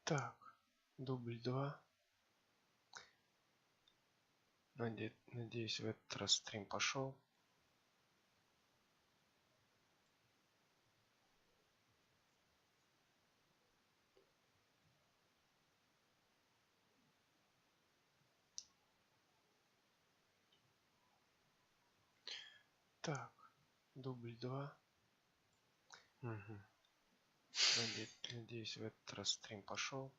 Так, дубль 2. Надеюсь, в этот раз стрим пошел. Так, дубль 2. Угу. Надеюсь, в этот раз стрим пошел.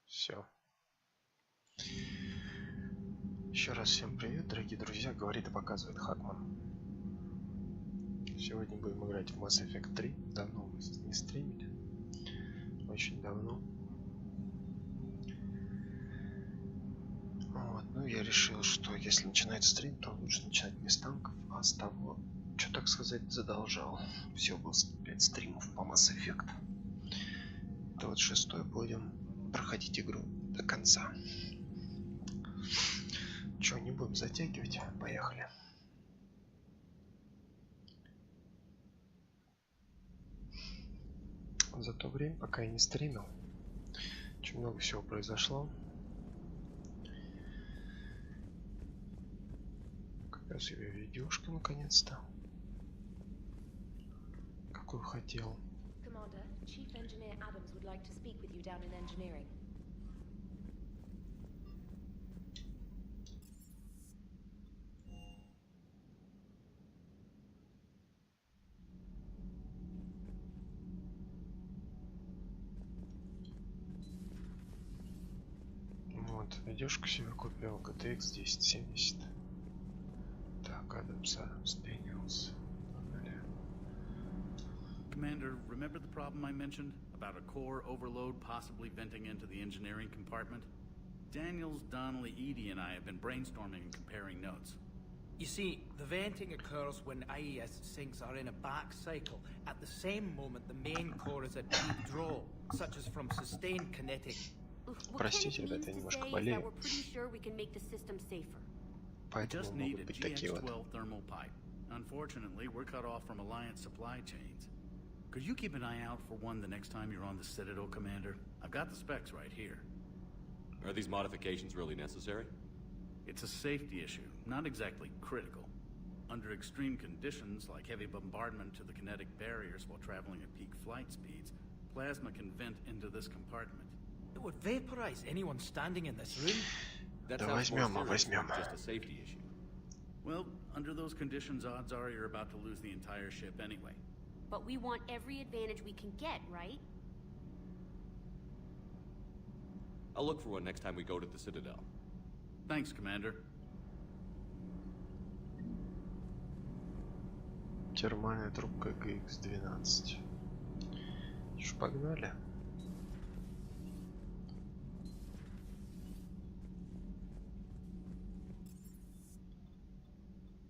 Все. Еще раз всем привет, дорогие друзья. Говорит и показывает Хакман. Сегодня будем играть в Масс эффект 3. Давно мы не стримили. Очень давно. Вот. Ну, я решил, что если начинать стрим, то лучше начинать не с танков, а с того, что, так сказать, задолжал. Всего было 5 стримов по Масс эффект. Это вот 6-й, будем проходить игру до конца. Че, не будем затягивать? Поехали. За то время, пока я не стримил, очень много всего произошло. Как раз себе видюшку наконец-то. Какую хотел. Вот, видюшку себе купил, GTX 1070. Так, Адамс Дэниелс. Commander, remember the problem I mentioned about a core overload possibly venting into the engineering compartment? Daniels, Donnelly, Edie, and I have been brainstorming and comparing notes. You see, the venting occurs when IES sinks are in a back cycle. At the same moment, the main core is at deep draw, such as from sustained kinetic. Простите, ребята, я немножко болею. Just need a GX12 thermal pipe. Unfortunately, we're cut off from Alliance supply chains. Could you keep an eye out for one the next time you're on the Citadel, Commander? I've got the specs right here. Are these modifications really necessary? It's a safety issue, not exactly critical. Under extreme conditions, like heavy bombardment to the kinetic barriers while traveling at peak flight speeds, plasma can vent into this compartment. It would vaporize anyone standing in this room. That Да sounds more возьмем, serious than just a safety issue. Well, under those conditions, odds are you're about to lose the entire ship anyway. But we want every advantage we can get, right? I'll look for one next time we go to the Citadel. Thanks, Commander. Термальная трубка GX12. Что, погнали?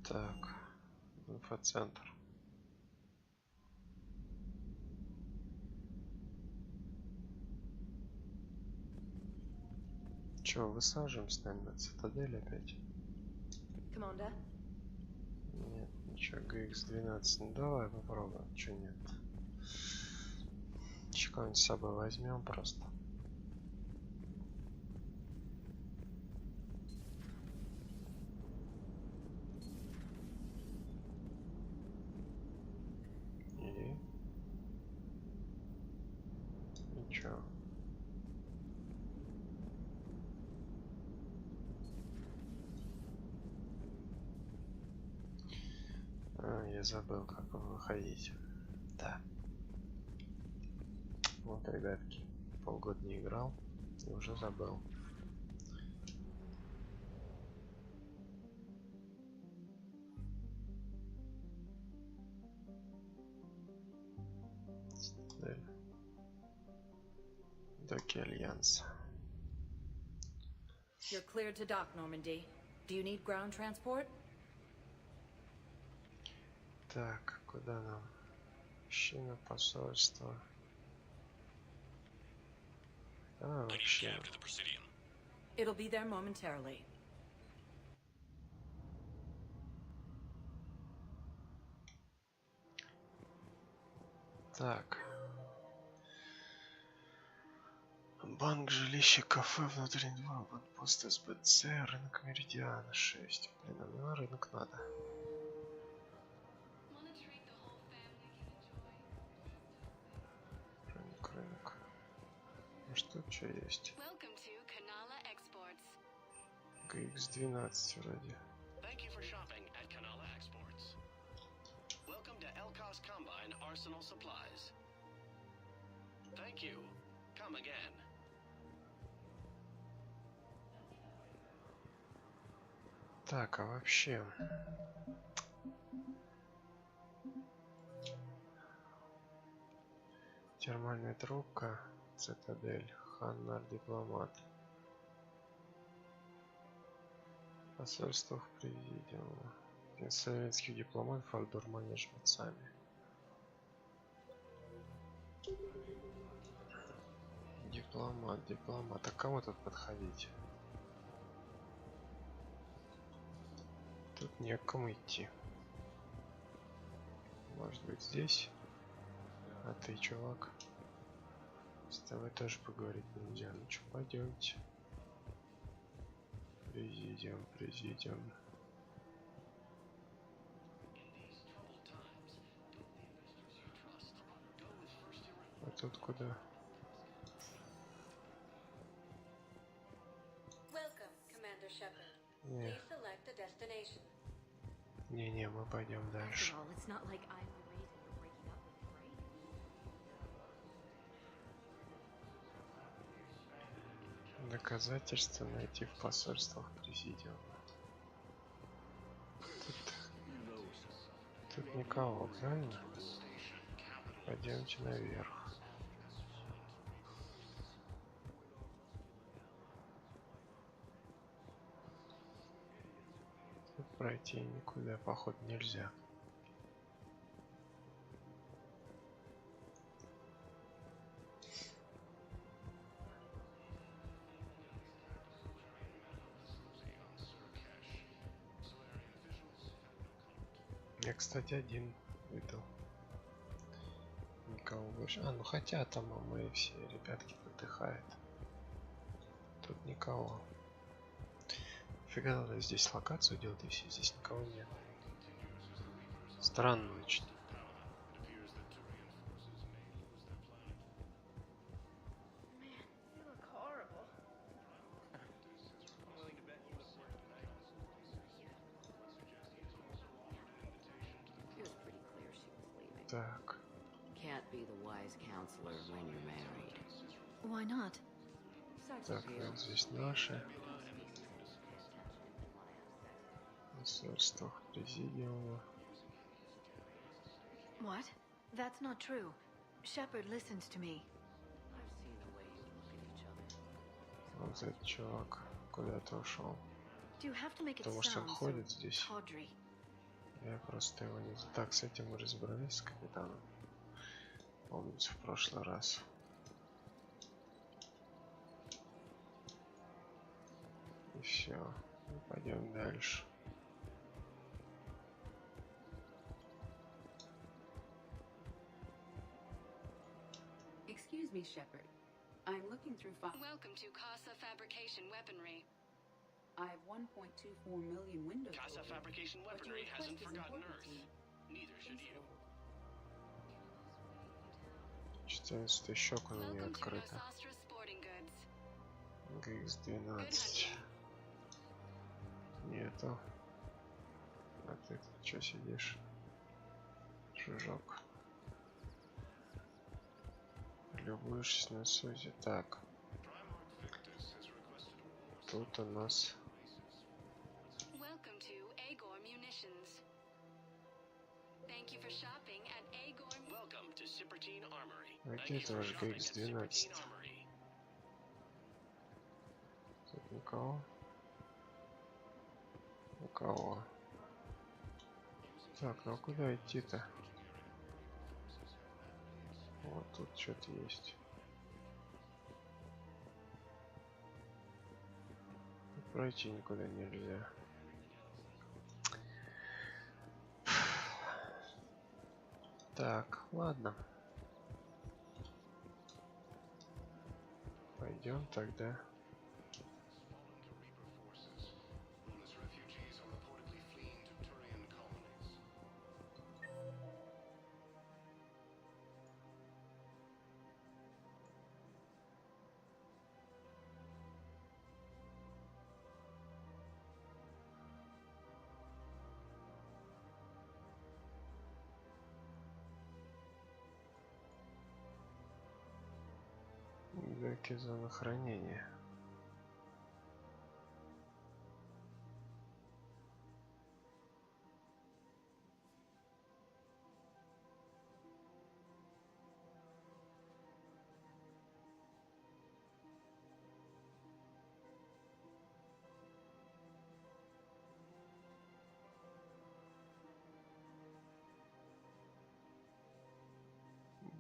Так, инфоцентр. Че, высаживаемся, наверное, на цитадель опять? Команда? Нет, ничего, GX12. Ну давай попробуем, че нет. Чего-нибудь с собой возьмем просто. И ничего. Я забыл, как выходить. Да. Вот, ребятки, полгода не играл и уже забыл. Доки Альянса. You're cleared to dock, Normandy. Do you need ground transport? Так, куда нам? Община, посольство. А, вообще. It'll be there momentarily. Так. Банк, жилище, кафе, внутренний двор, банкпост СБЦ, рынок Меридиана 6. Блин, а мне на рынок надо. Рынок. Ну что есть? GX12 вроде. Так, а вообще... Термальная трубка, цитадель, Ханнар, дипломат. Посольство в президиума. Советский дипломат, фальдурмане жмецами. Дипломат. А кому тут подходить? Тут не к кому идти. Может быть здесь? А ты, чувак? С тобой тоже поговорить нельзя. Ну что, пойдемте. Президиум. А тут куда? Не, мы пойдем дальше. Доказательства найти в посольствах президиума. Тут никого, правильно? Пойдемте наверх. Тут пройти никуда, походу, нельзя. Я, кстати, один выдал. Никого больше. А, ну хотя там мои все ребятки отдыхают. Тут никого. Фига надо здесь локацию делать, и все, здесь никого нет. Странно, значит. Так. Так, вот здесь наши. Посольство президиума. What? That's not true. Shepard listens to me. Вот этот чувак куда-то ушел. Do you have to make it Потому что он sound ходит so здесь. tawdry? Я просто его не... Так, с этим мы разобрались, с капитаном. Помните, в прошлый раз. И все. Пойдем дальше. Excuse me, Shepard. I'm looking through Welcome to Casa Fabrication Weaponry. I have 1.24 million windows. Casa Fabrication Weaponry hasn't forgotten Earth. Neither should you. 14 щека у меня открыта. GX12. Нету. А ты что сидишь? Жужок. Любуешься на Сузи. Так. Тут у нас... А где это ваш GX12? Тут никого? Никого. Так, ну куда идти-то? Вот тут что-то есть. Пройти никуда нельзя. Так, ладно. Пойдем тогда. Игроки зоны хранения.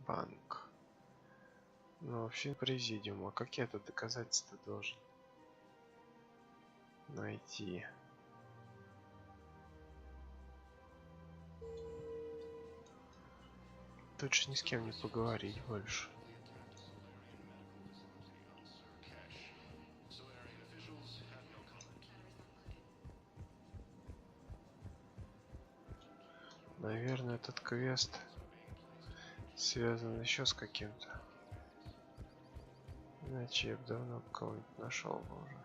Банк. Ну, вообще президиум. А как я это доказательства должен найти? Тут же ни с кем не поговорить больше. Наверное, этот квест связан еще с каким-то. Иначе я бы давно кого-нибудь нашел бы уже.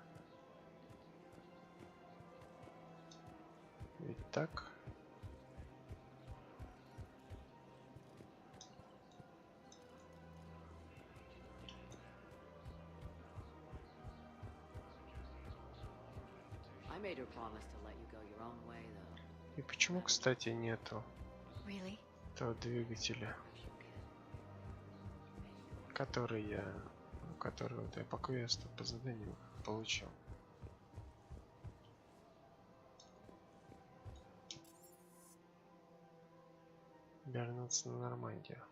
Ведь так? И почему, кстати, нету того двигателя, который вот я по квесту, по заданию получил? Вернуться на Нормандию.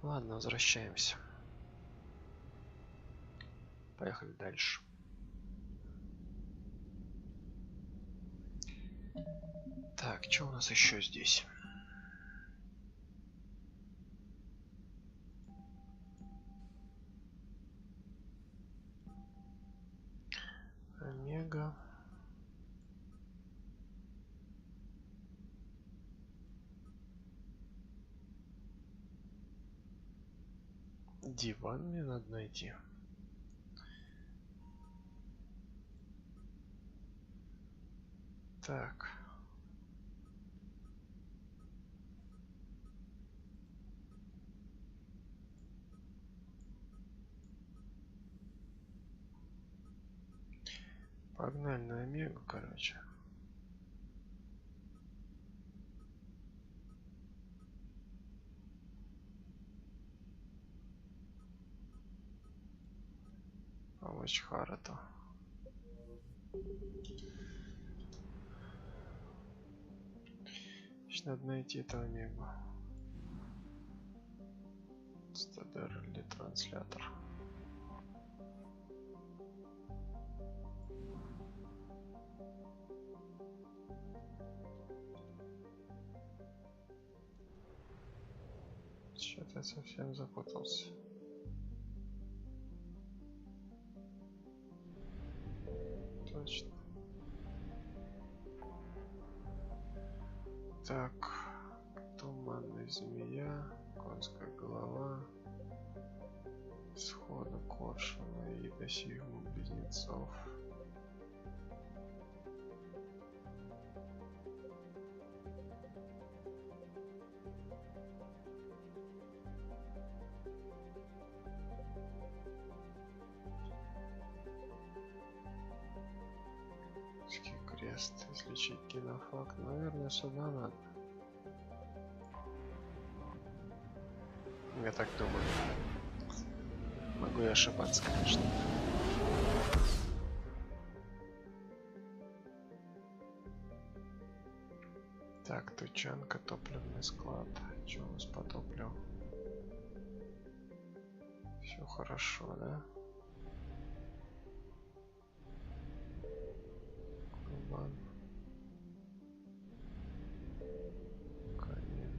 Ладно, возвращаемся. Поехали дальше. Так, что у нас еще здесь? Омега. Диван мне надо найти. Так. Погнали на Омегу, короче. Помочь Харату. Значит, надо найти эту Омегу. Стадер или транслятор. Что-то я совсем запутался. Точно. Так, туманная змея, конская голова, схода коршуна и досигма близнецов. Крест, излечить генофаг. Наверное, сюда надо. Я так думаю. Могу и ошибаться, конечно. Так, тучанка, топливный склад. Что у нас по топливу? Все хорошо, да? Камин.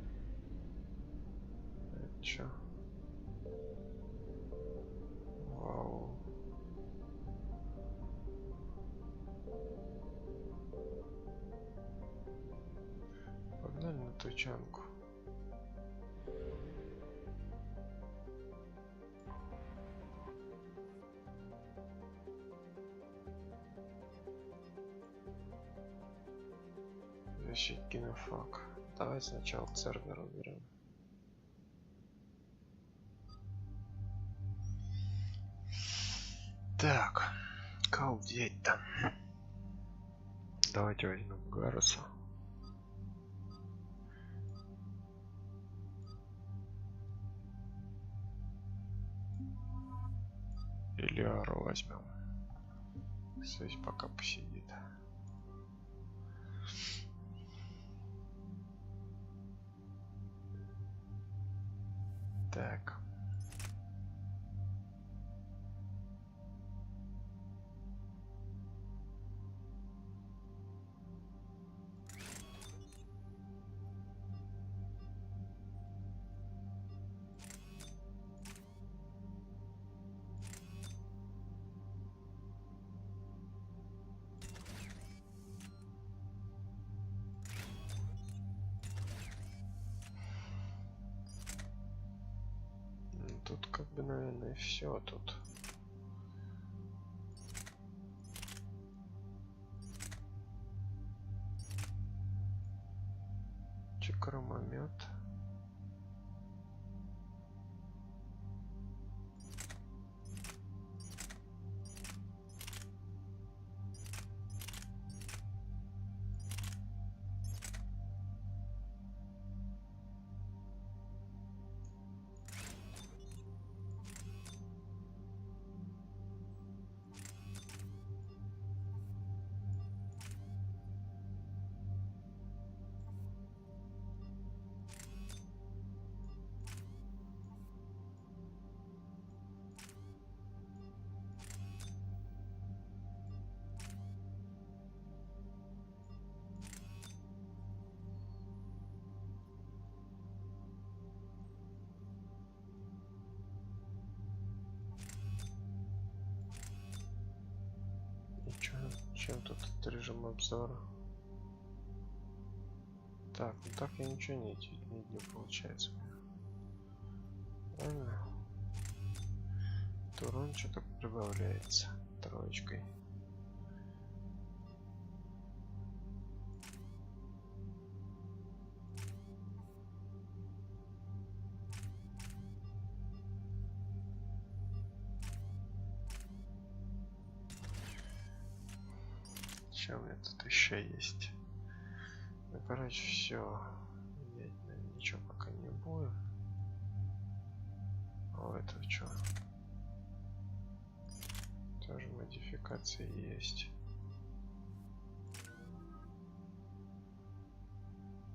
Включить генофаг. Давай сначала сервер уберем. Так, кого взять-то? Давайте возьмем Гаруса. Или Ару возьмем. Здесь пока посидит. Так. Тут как бы, наверное, все тут. Чекромомет. Чем тут этот режим обзора? Так, ну так я ничего не получается. Правильно? Урон что-то прибавляется троечкой. Что у меня тут еще есть? Ну, короче, все. Ничего пока не будет. А у этого что? Тоже модификации есть.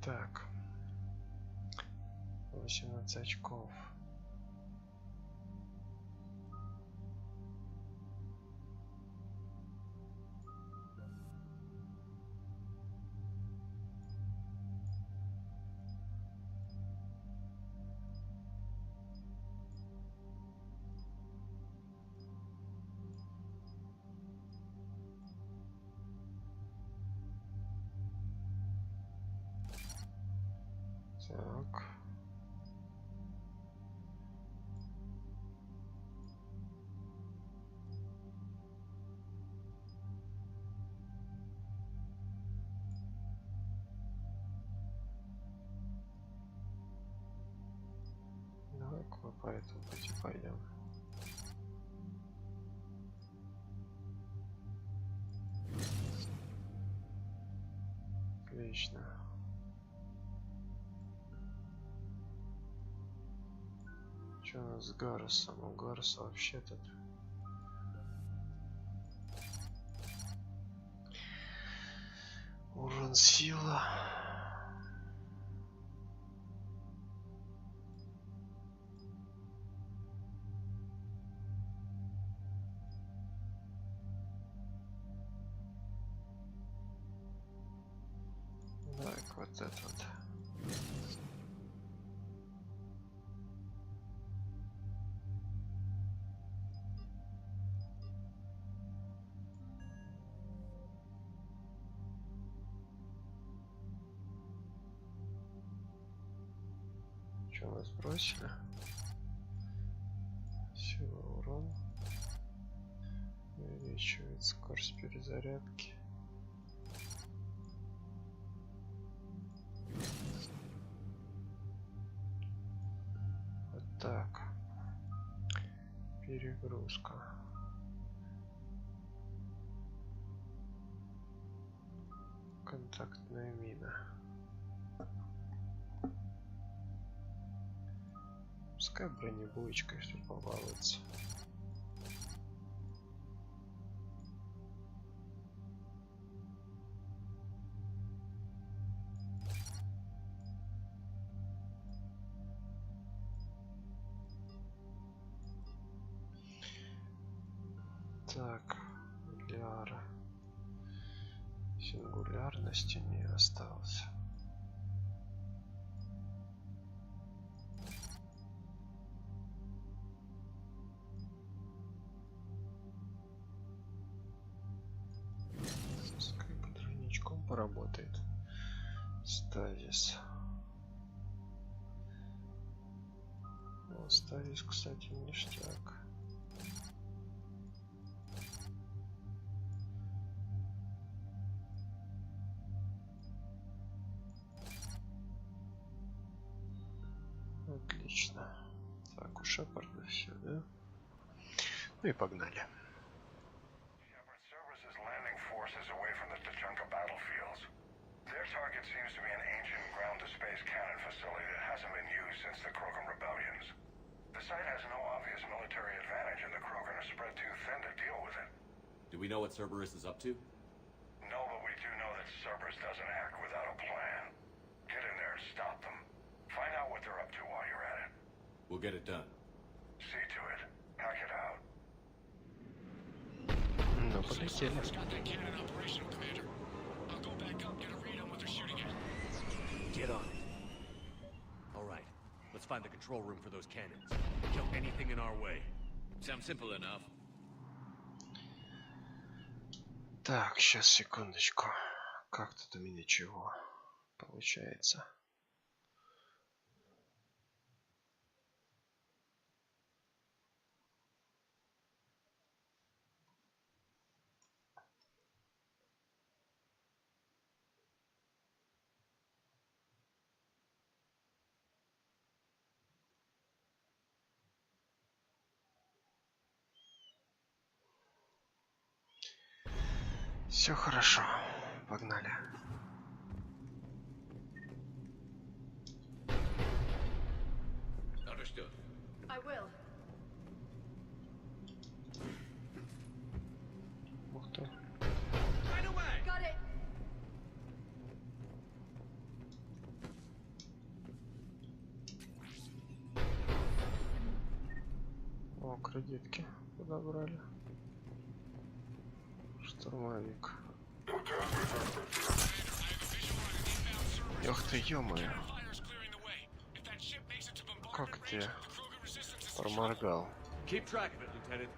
Так. 18 очков. Так. Давай-ка мы по этому пути пойдем. Отлично. Что у нас с Гарусом? У Гаруса вообще тут урон сила. Так, вот это вот. Что мы сбросили? Сила, урон. Увеличивает скорость перезарядки. Перегрузка. Контактная мина. Пускай бронебоечка, если побалуется. Так, ляра. Сингулярности не осталось. Пускай по тройничком поработает. Стазис. О, стазис, кстати, ништяк. Отлично. Так, у Шепарда все, да? Ну и погнали. Do we know what Cerberus is up to? No, but we do know that Cerberus doesn't act without a plan. Get in there and stop them. Find out what they're up to while you're at it. We'll get it done. See to it. Hack it out. Ну, полетели. Get on it. All right. Let's find the control room for those cannons. Kill anything in our way. Sounds simple enough. Так, сейчас, секундочку. Как тут у меня чего получается? Все хорошо, погнали. Understood. I will. Ух ты. Right away. Got it. О, кредитки подобрали. Штурмовик. Ох ты, ё-моё. Как ты проморгал? Keep track of it, Lieutenant.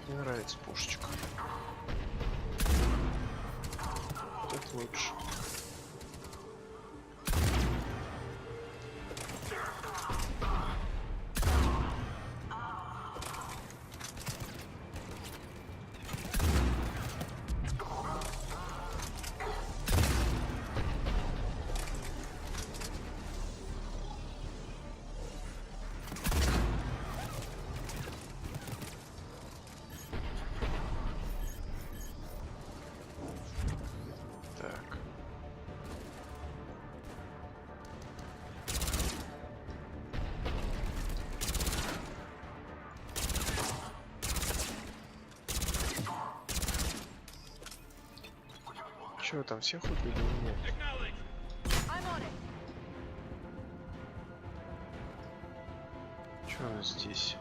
Мне нравится пушечка. Тут лучше. Чё, там всех убили или нет? Чё у нас здесь?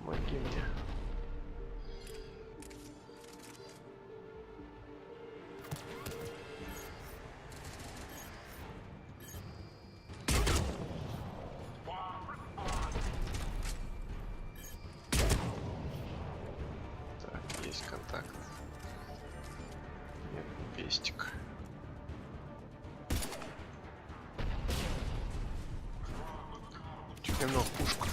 Помоги мне. есть контакт. Нет, пестик. Чуть немного пушка.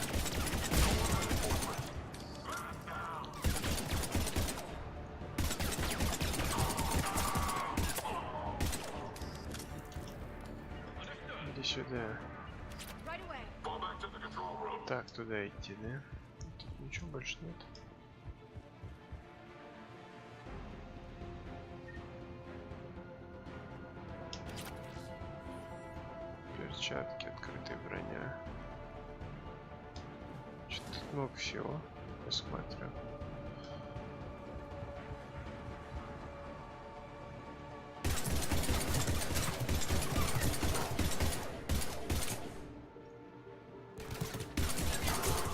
Иди сюда. Так, туда идти, да? Тут ничего больше нет. Перчатки, открытая броня. Что-то тут много всего. Посмотрю.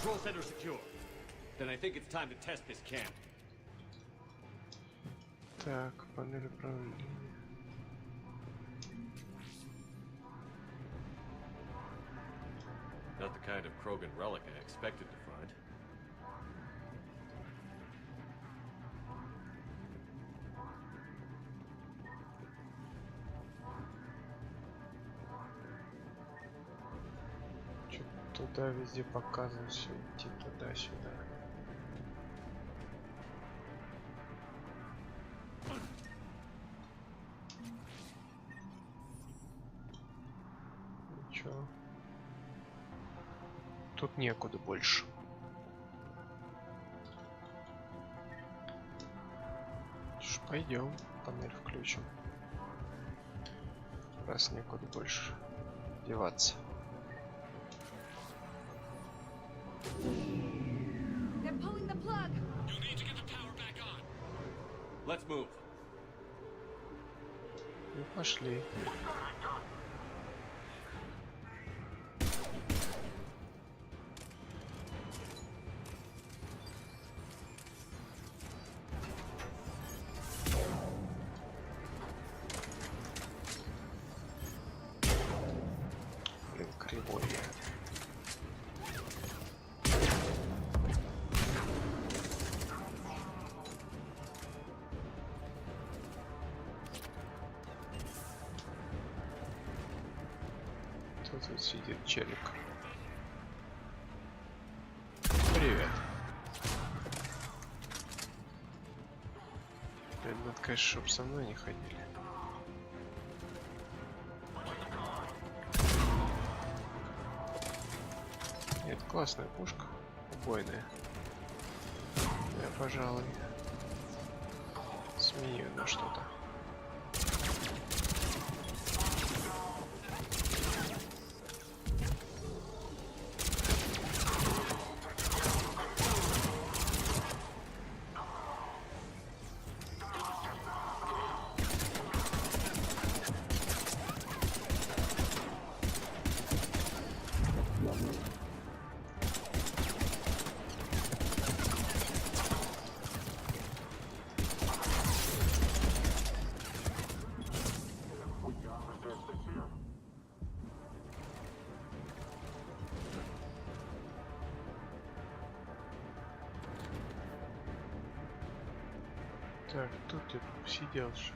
Control center secure. Then I think it's time to test this camp. Так, панель управления. Not the kind of Krogan relic I expected to find. Что-то туда везде показывают, все идти туда-сюда. Ничего. Тут некуда больше. Что ж, пойдем, панель включим. Раз некуда больше деваться. Let's move. Ну, пошли. Блин, кривой. Тут сидит челик. Привет. Блин, надо, конечно, чтоб со мной не ходили. Нет, классная пушка. Убойная. Я, пожалуй, сменю на что-то. Так, тут ты сидел же.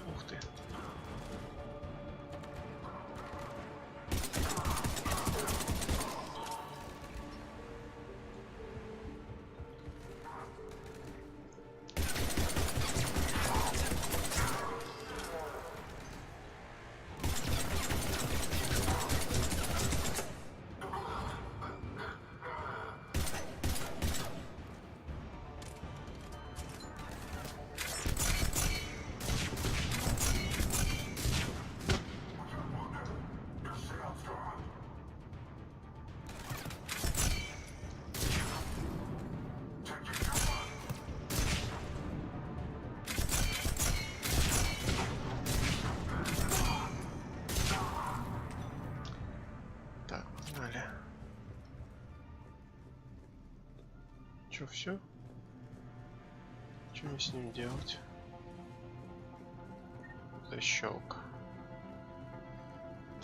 Ух ты. Что, все? Что мне с ним делать? Защелка.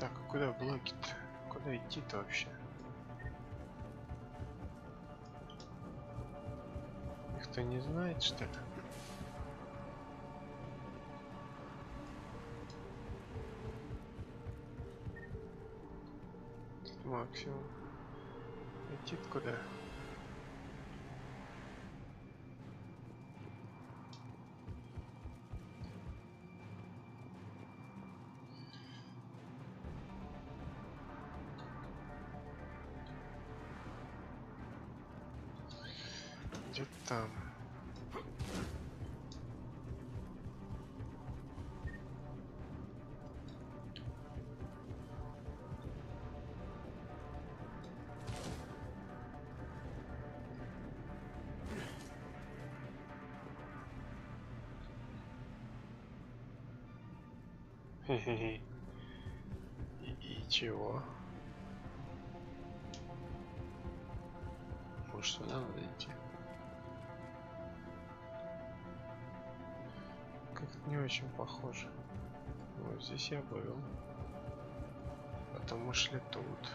Так, а куда блоки-то? Куда идти-то вообще? Никто не знает, что ли? Тут максимум. Идти куда? Где там? Хе-хе-хе. И чего? Может, сюда надо идти? Как-то не очень похоже. Вот здесь я был. Потом мы шли тут.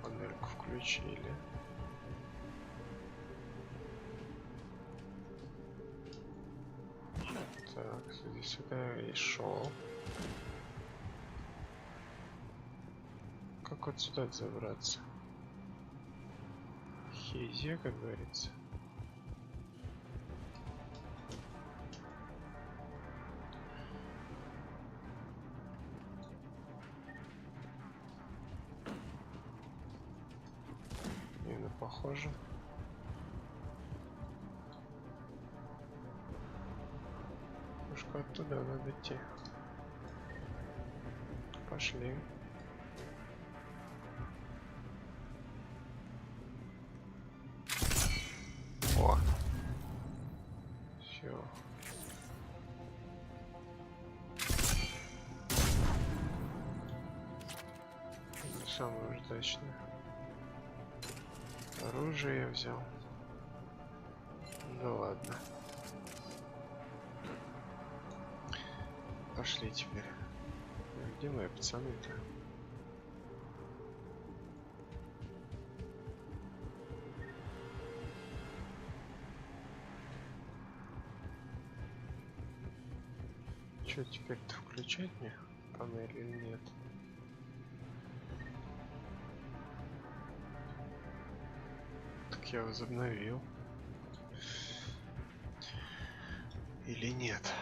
Панельку включили. Так, здесь сюда и шел. Как вот сюда забраться? Хизе, как говорится. Именно похоже. Пушка оттуда надо идти. Пошли. О! Все. Самое удачное. Оружие я взял. Ну ладно. Пошли теперь. Где мои пацаны-то? Что теперь-то включать мне панель или нет? Так я возобновил. Или нет?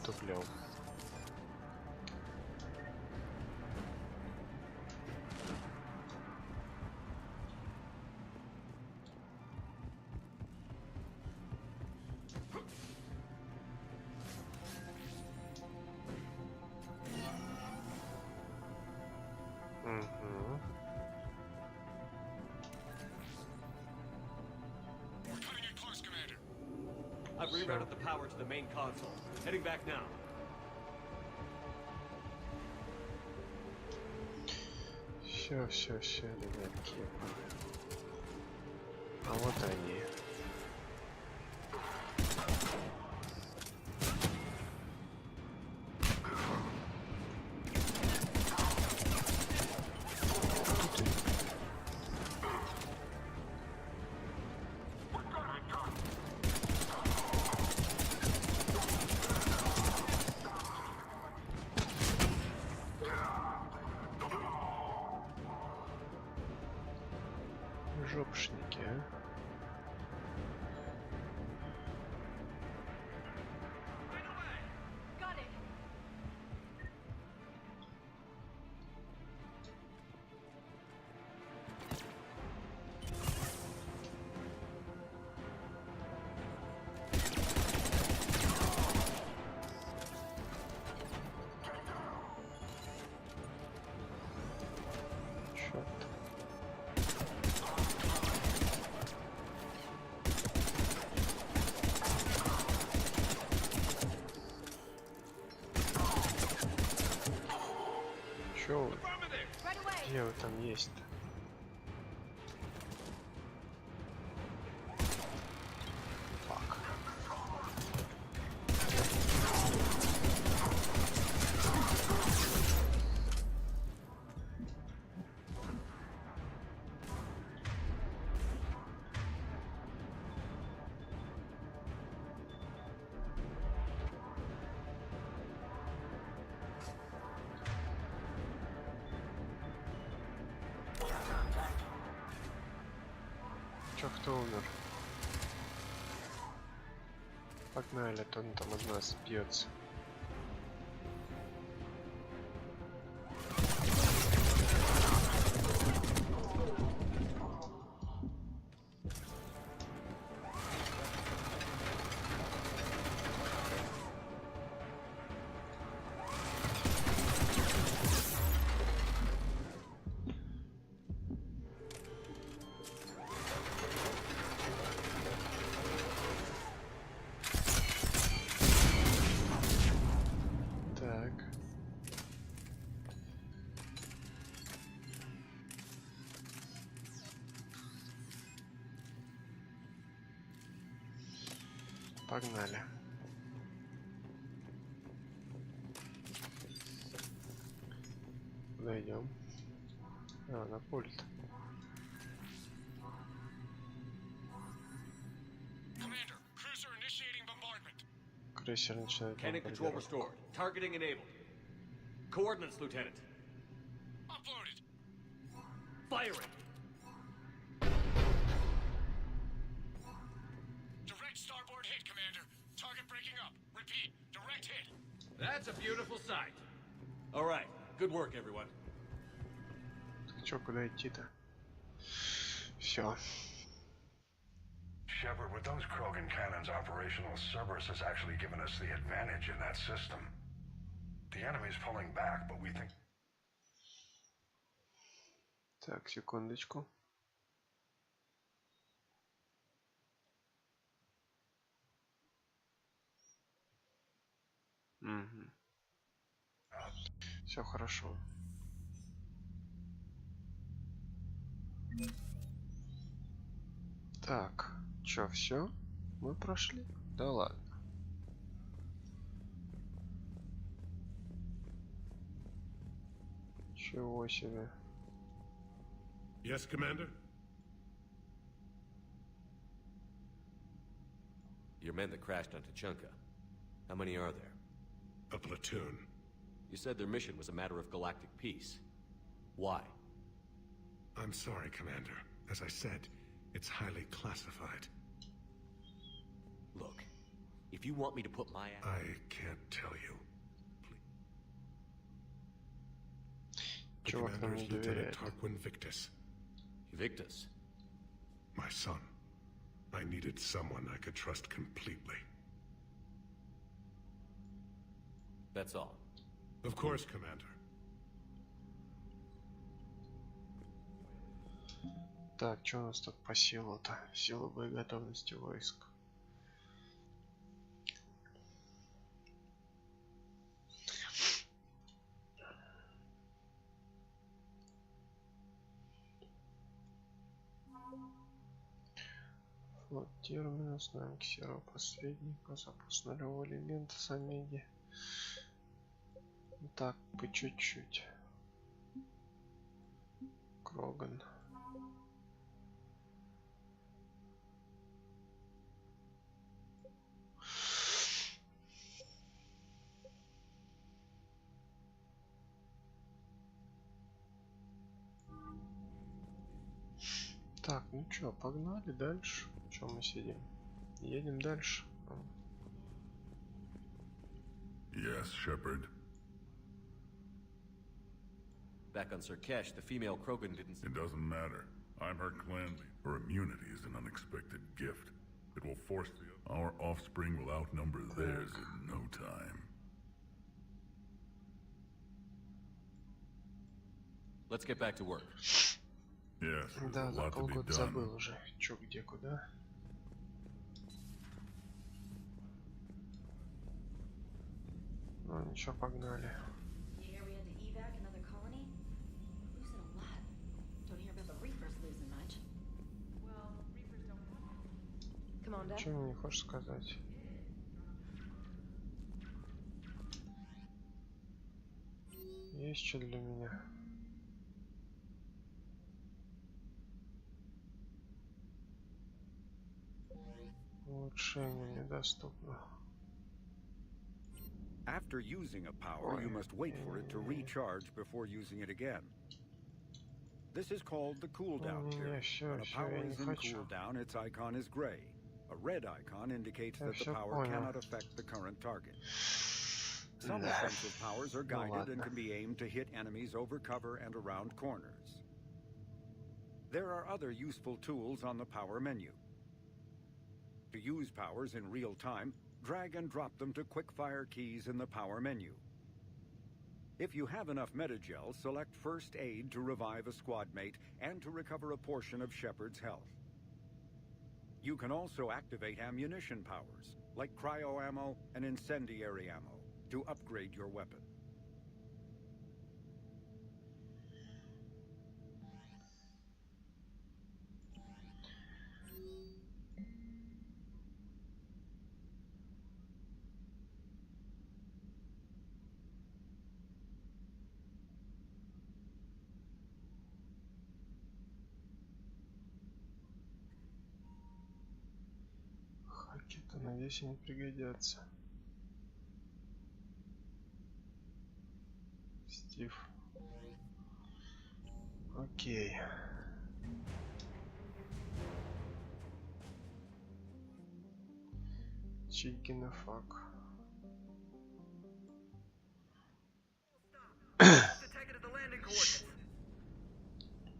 Туплю. I've rerouted the power to the main console. Heading back now. Все, ребятки. А вот они. Жопшники, а? Чё вы? Где вы там есть-то? Фак. Чё, кто умер? Погнали, а то он там от нас бьется. Погнали. Куда идем? А, на пульт. Крейсер начинает Cannon control restored. Targeting enabled. Coordinates, Lieutenant. Uploaded. Firing. Direct starboard hit, Commander. Target breaking up. Repeat. Direct hit. That's a beautiful sight. All right. Good work, everyone. Чё, куда идти-то? Все. Shepard, with those Krogan cannons operational, Cerberus has actually given us the advantage in that system. The enemy's pulling back, but we think... Так, секундочку. Угу. Все хорошо. Так, чё, все? Мы прошли? Да ладно. Чего себе. Yes, Commander? Your men that crashed on Tachanka. How many are there? A platoon. You said their mission was a matter of galactic peace. Why? I'm sorry, Commander. As I said, it's highly classified. Look, if you want me to put my... I can't tell you. The commander is Lieutenant Tarquin Victus. Victus? My son. I needed someone I could trust completely. That's all. Of course, Commander. Так, что у нас тут по силу-то? Сила боеготовности войск. Вот терминус, навыки серого посредника, запуск нулевого элемента с омеги. Так, по чуть-чуть. Кроган. Так, ну чё, погнали дальше. Чё мы сидим? Едем дальше. Yes, Shepard. Back on Sirkesh, the female Krogan didn't... It doesn't matter. I'm her clan leader. Her immunity is an unexpected gift. It will force our offspring will outnumber theirs in no time. Let's get back to work. Yes, да, за полгода забыл уже. Чё, где, куда? Ну, ничего, погнали. You hear we had to evac another colony? Что мне не хочешь сказать? Есть что для меня? Улучшение недоступно. After using a power, you must wait for it to recharge before using it again. This is called the cooldown period. When a power is in cooldown, its icon is gray. A red icon indicates that the power cannot affect the current target. Some offensive powers are guided and can be aimed to hit enemies over cover and around corners. There are other useful tools on the power menu. To use powers in real time, drag and drop them to quick-fire keys in the power menu. If you have enough metagel, select First Aid to revive a squad mate and to recover a portion of Shepard's health. You can also activate ammunition powers, like cryo ammo and incendiary ammo, to upgrade your weapon. Хаки-то, надеюсь, они пригодятся. Стив. Окей. Чей генофаг?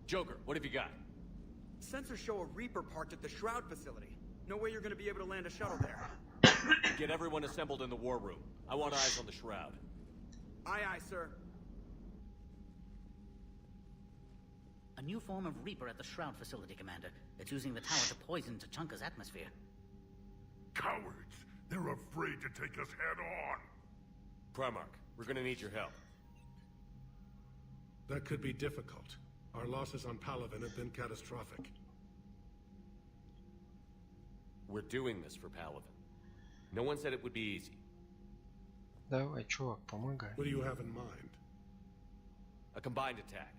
Joker, what have you got? Sensors show a Reaper parked at the Shroud facility. No way you're gonna be able to land a shuttle there. Get everyone assembled in the war room. I want eyes on the Shroud. Aye, aye, sir. A new form of Reaper at the Shroud facility, Commander. It's using the tower to poison Tachanka's atmosphere. Cowards! They're afraid to take us head on! Primarch, we're gonna need your help. That could be difficult. Our losses on Palaven have been catastrophic. We're doing this for Palaven. No one said it would be easy. Давай, чувак, помогай. What do you have in mind? A combined attack.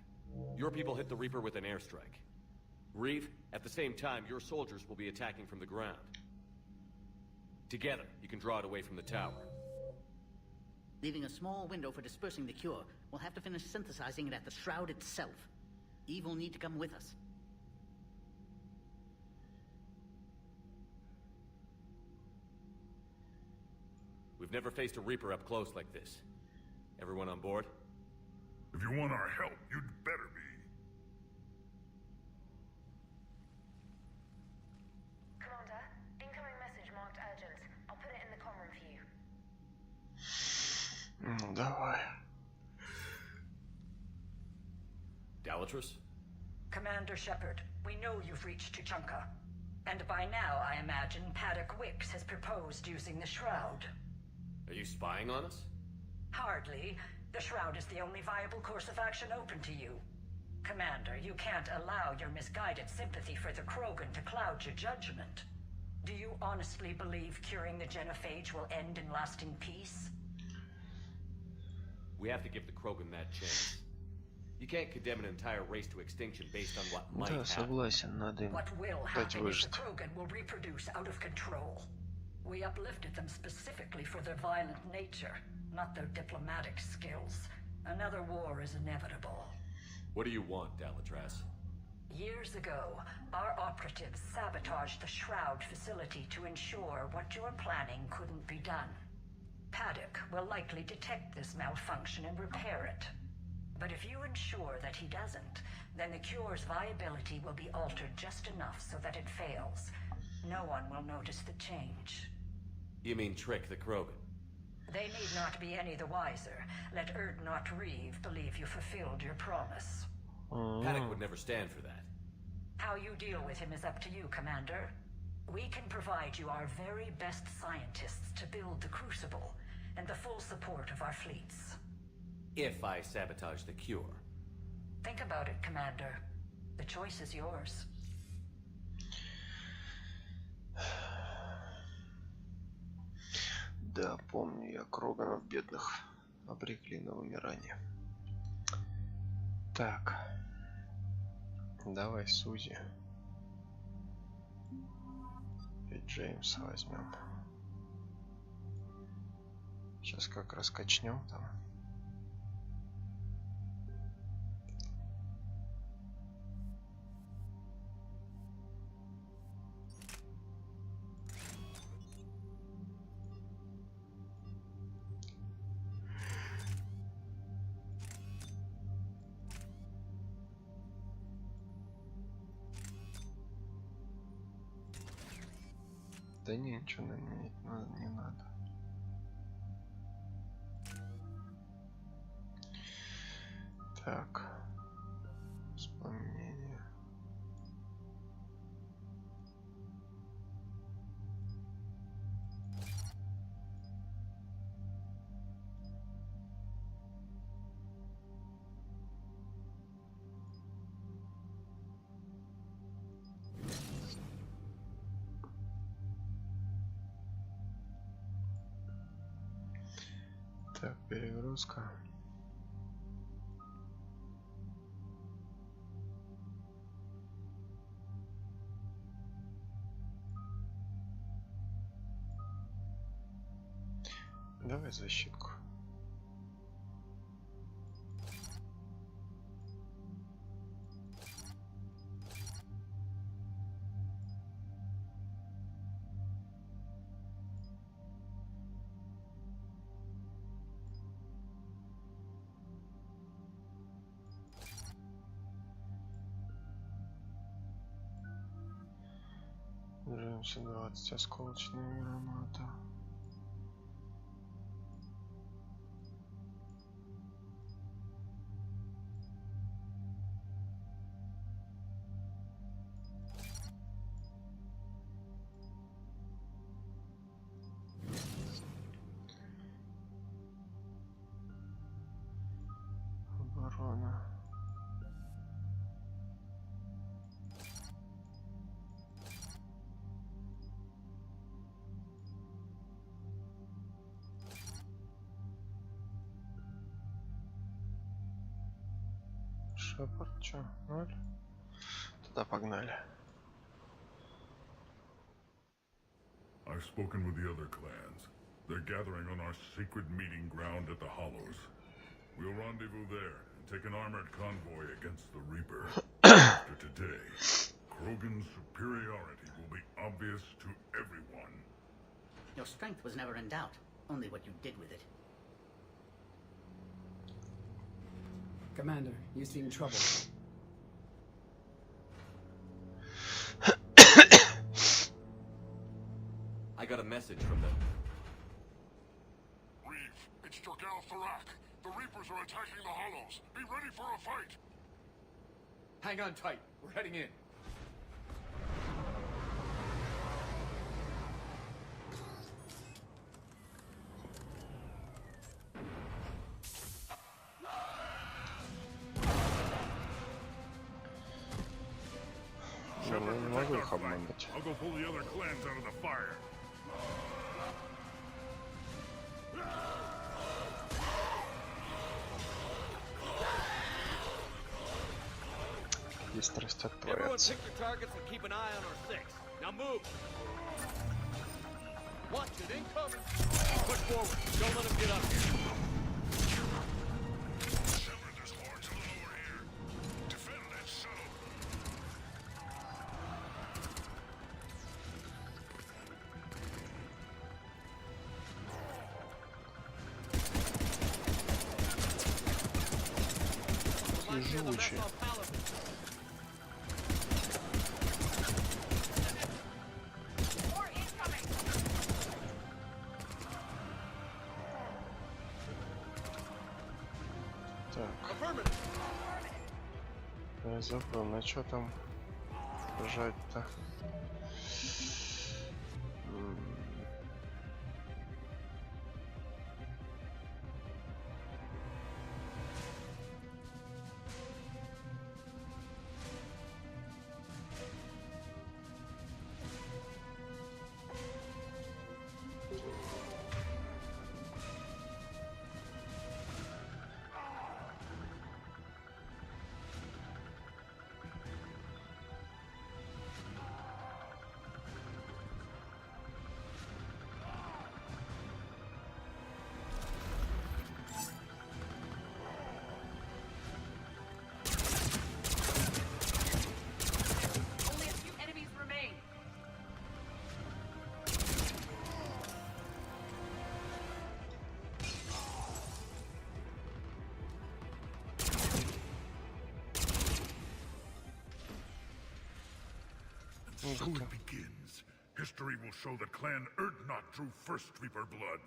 Your people hit the Reaper with an airstrike. Reeve, at the same time, your soldiers will be attacking from the ground. Together, you can draw it away from the tower. Leaving a small window for dispersing the cure. We'll have to finish synthesizing it at the Shroud itself. Eve will need to come with us. We've never faced a Reaper up close like this. Everyone on board? If you want our help, you'd better be. Commander, incoming message marked urgent. I'll put it in the comm room for you. Ну, давай. Dalatrus? Commander Shepard, we know you've reached Tuchanka. And by now, I imagine Paddock Wicks has proposed using the Shroud. Are you spying on us? Hardly. The Shroud is the only viable course of action open to you. Commander, you can't allow your misguided sympathy for the Krogan to cloud your judgment. Do you honestly believe curing the genophage will end in lasting peace? We have to give the Krogan that chance. You can't condemn an entire race to extinction based on what might happen. Согласен, надо им What will дать happen is the выжить. Krogan will reproduce out of control. We uplifted them specifically for their violent nature, not their diplomatic skills. Another war is inevitable. What do you want, Dalatrus? Years ago, our operatives sabotaged the Shroud facility to ensure what you're planning couldn't be done. Paddock will likely detect this malfunction and repair it. But if you ensure that he doesn't, then the cure's viability will be altered just enough so that it fails. No one will notice the change. You mean trick the Krogan? They need not be any the wiser. Let Urdnot Рэкс believe you fulfilled your promise. Paddock would never stand for that. How you deal with him is up to you, Commander. We can provide you our very best scientists to build the Crucible, and the full support of our fleets. If I sabotage the cure. Think about it, Commander. The choice is yours. Да, помню я, кроганов бедных обрекли на вымирание. Так. Давай Сузи. И Джеймса возьмем. Сейчас как раз качнем там. Да не, ничего менять не надо. Так. Вспомнение. Так, перегрузка. Давай защитку. Джеймса 20 осколочная граната. Оборона. Шепард, чё? 0? Туда погнали. I've spoken with the other clans. They're gathering on our secret meeting ground at the Hollows. We'll rendezvous there and take an armored convoy against the Reaper. After today, Krogan's superiority will be obvious to everyone. Your strength was never in doubt, only what you did with it. Commander, you seem troubled. I got a message from them. Reeve, it's Jorgal Tharak. The Reapers are attacking the Hollows. Be ready for a fight. Hang on tight. We're heading in. Shepard, protect our flank. I'll go pull the other clans out of the fire. Быстро растет Everyone творец. pick your targets and keep an eye on our six. Now move. Watch it, incoming. Push forward. Don't let him get up here. Shepard, there's hordes a little over here. Defend that shuttle. Живучий. Я забыл, на что там бежать-то? So it begins. History will show that Clan Urdnot drew first Reaper blood.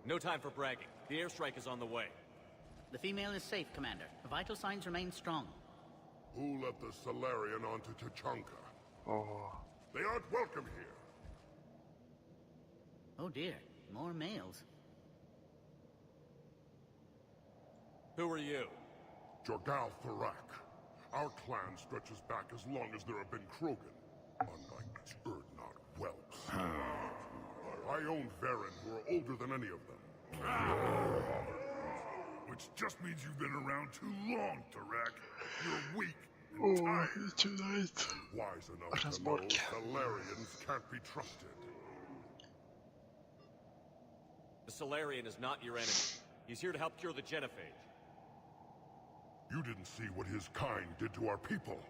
No time for bragging. The airstrike is on the way. The female is safe, Commander. Vital signs remain strong. Who let the Solarian onto Tachanka? Oh. They aren't welcome here. Oh dear, more males. Who are you? Jorgal Thorak. Our clan stretches back as long as there have been Krogan, unlike these Urdnot whelps. I own Varen, who are older than any of them. Which just means you've been around too long, Thorak. You're weak and tired. Tonight. Wise enough to know Solarians can't be trusted. The Solarian is not your enemy. He's here to help cure the Genophage. You didn't see what his kind did to our people.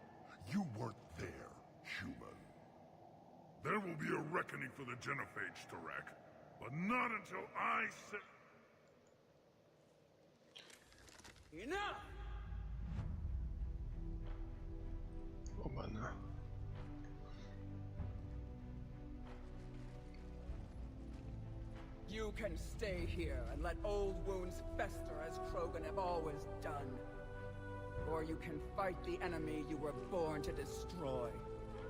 You weren't there, human. There will be a reckoning for the Genophage, Thorak. But not until I say... Enough! Оба-на. You can stay here and let old wounds fester as Krogan have always done. Or you can fight the enemy you were born to destroy,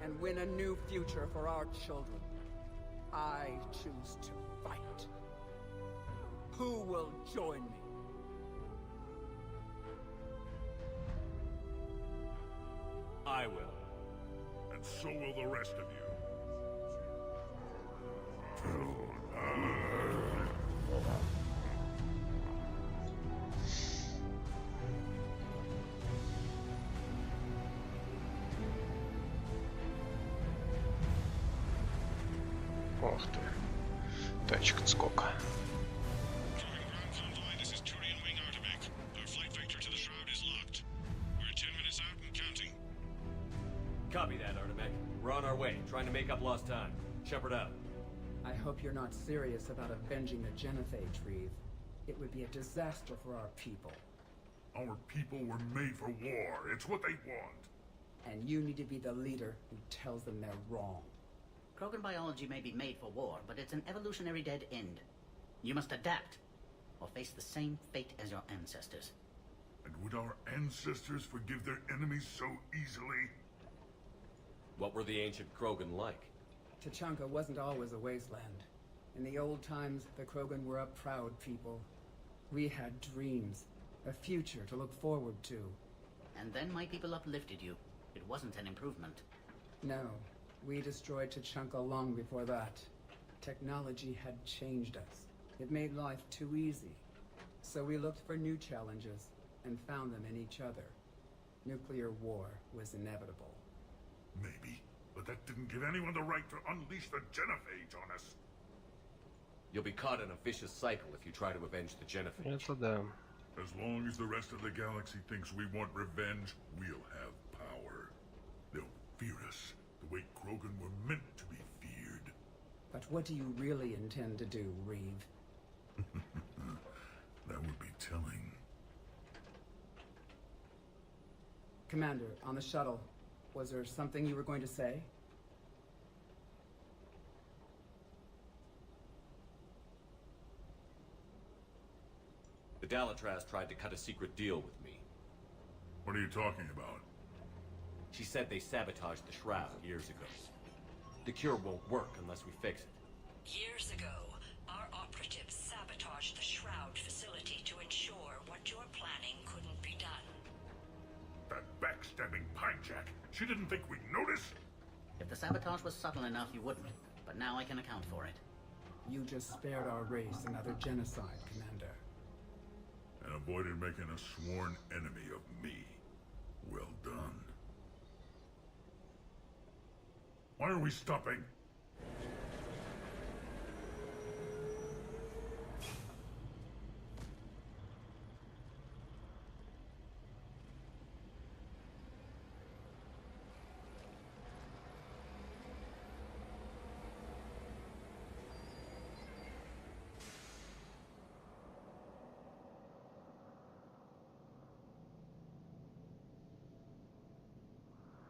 and win a new future for our children. I choose to fight. Who will join me? I will. And so will the rest of you. Ох ты. Тачек сколько. This is Turian Wing Artebec. Our flight vector to the shroud is locked. We're 10 minutes out and counting. Copy that, Artebec. We're on our way, trying to make up lost time. Shepard out. I hope you're not serious about avenging the Genophage, Reeve. It would be a disaster for our people. Our people were made for war. It's what they want. And you need to be the leader who tells them they're wrong. Krogan biology may be made for war, but it's an evolutionary dead end. You must adapt, or face the same fate as your ancestors. And would our ancestors forgive their enemies so easily? What were the ancient Krogan like? Tachanka wasn't always a wasteland. In the old times, the Krogan were a proud people. We had dreams, a future to look forward to. And then my people uplifted you. It wasn't an improvement. No, we destroyed Tachanka long before that. Technology had changed us. It made life too easy. So we looked for new challenges, and found them in each other. Nuclear war was inevitable. Maybe, but that didn't give anyone the right to unleash the Genophage on us. You'll be caught in a vicious cycle if you try to avenge the Genophage. Это да. As long as the rest of the galaxy thinks we want revenge, we'll have power. They'll fear us the way Krogan were meant to be feared. But what do you really intend to do, Reeve? That would be telling. Commander, on the shuttle, was there something you were going to say? The Dalatraz tried to cut a secret deal with me. What are you talking about? She said they sabotaged the Shroud years ago. The cure won't work unless we fix it. Years ago, our operatives sabotaged the Shroud facility to ensure what you're planning couldn't be done. That backstabbing pinejack. She didn't think we'd notice? If the sabotage was subtle enough, you wouldn't. But now I can account for it. You just spared our race another genocide, Commander. And avoided making a sworn enemy of me. Well done. Why are we stopping?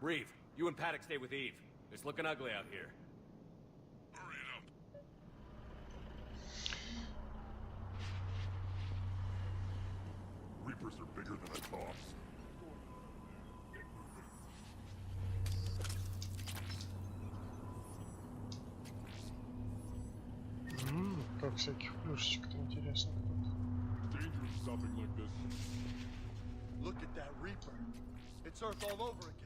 Reeve, you and Paddock stay with Eve. It's looking ugly out here. Hurry it up. Reapers are bigger than I thought. Как всяких плюшечек-то интересно. Dangerous stopping like this. Look at that Reaper. It's Earth all over again.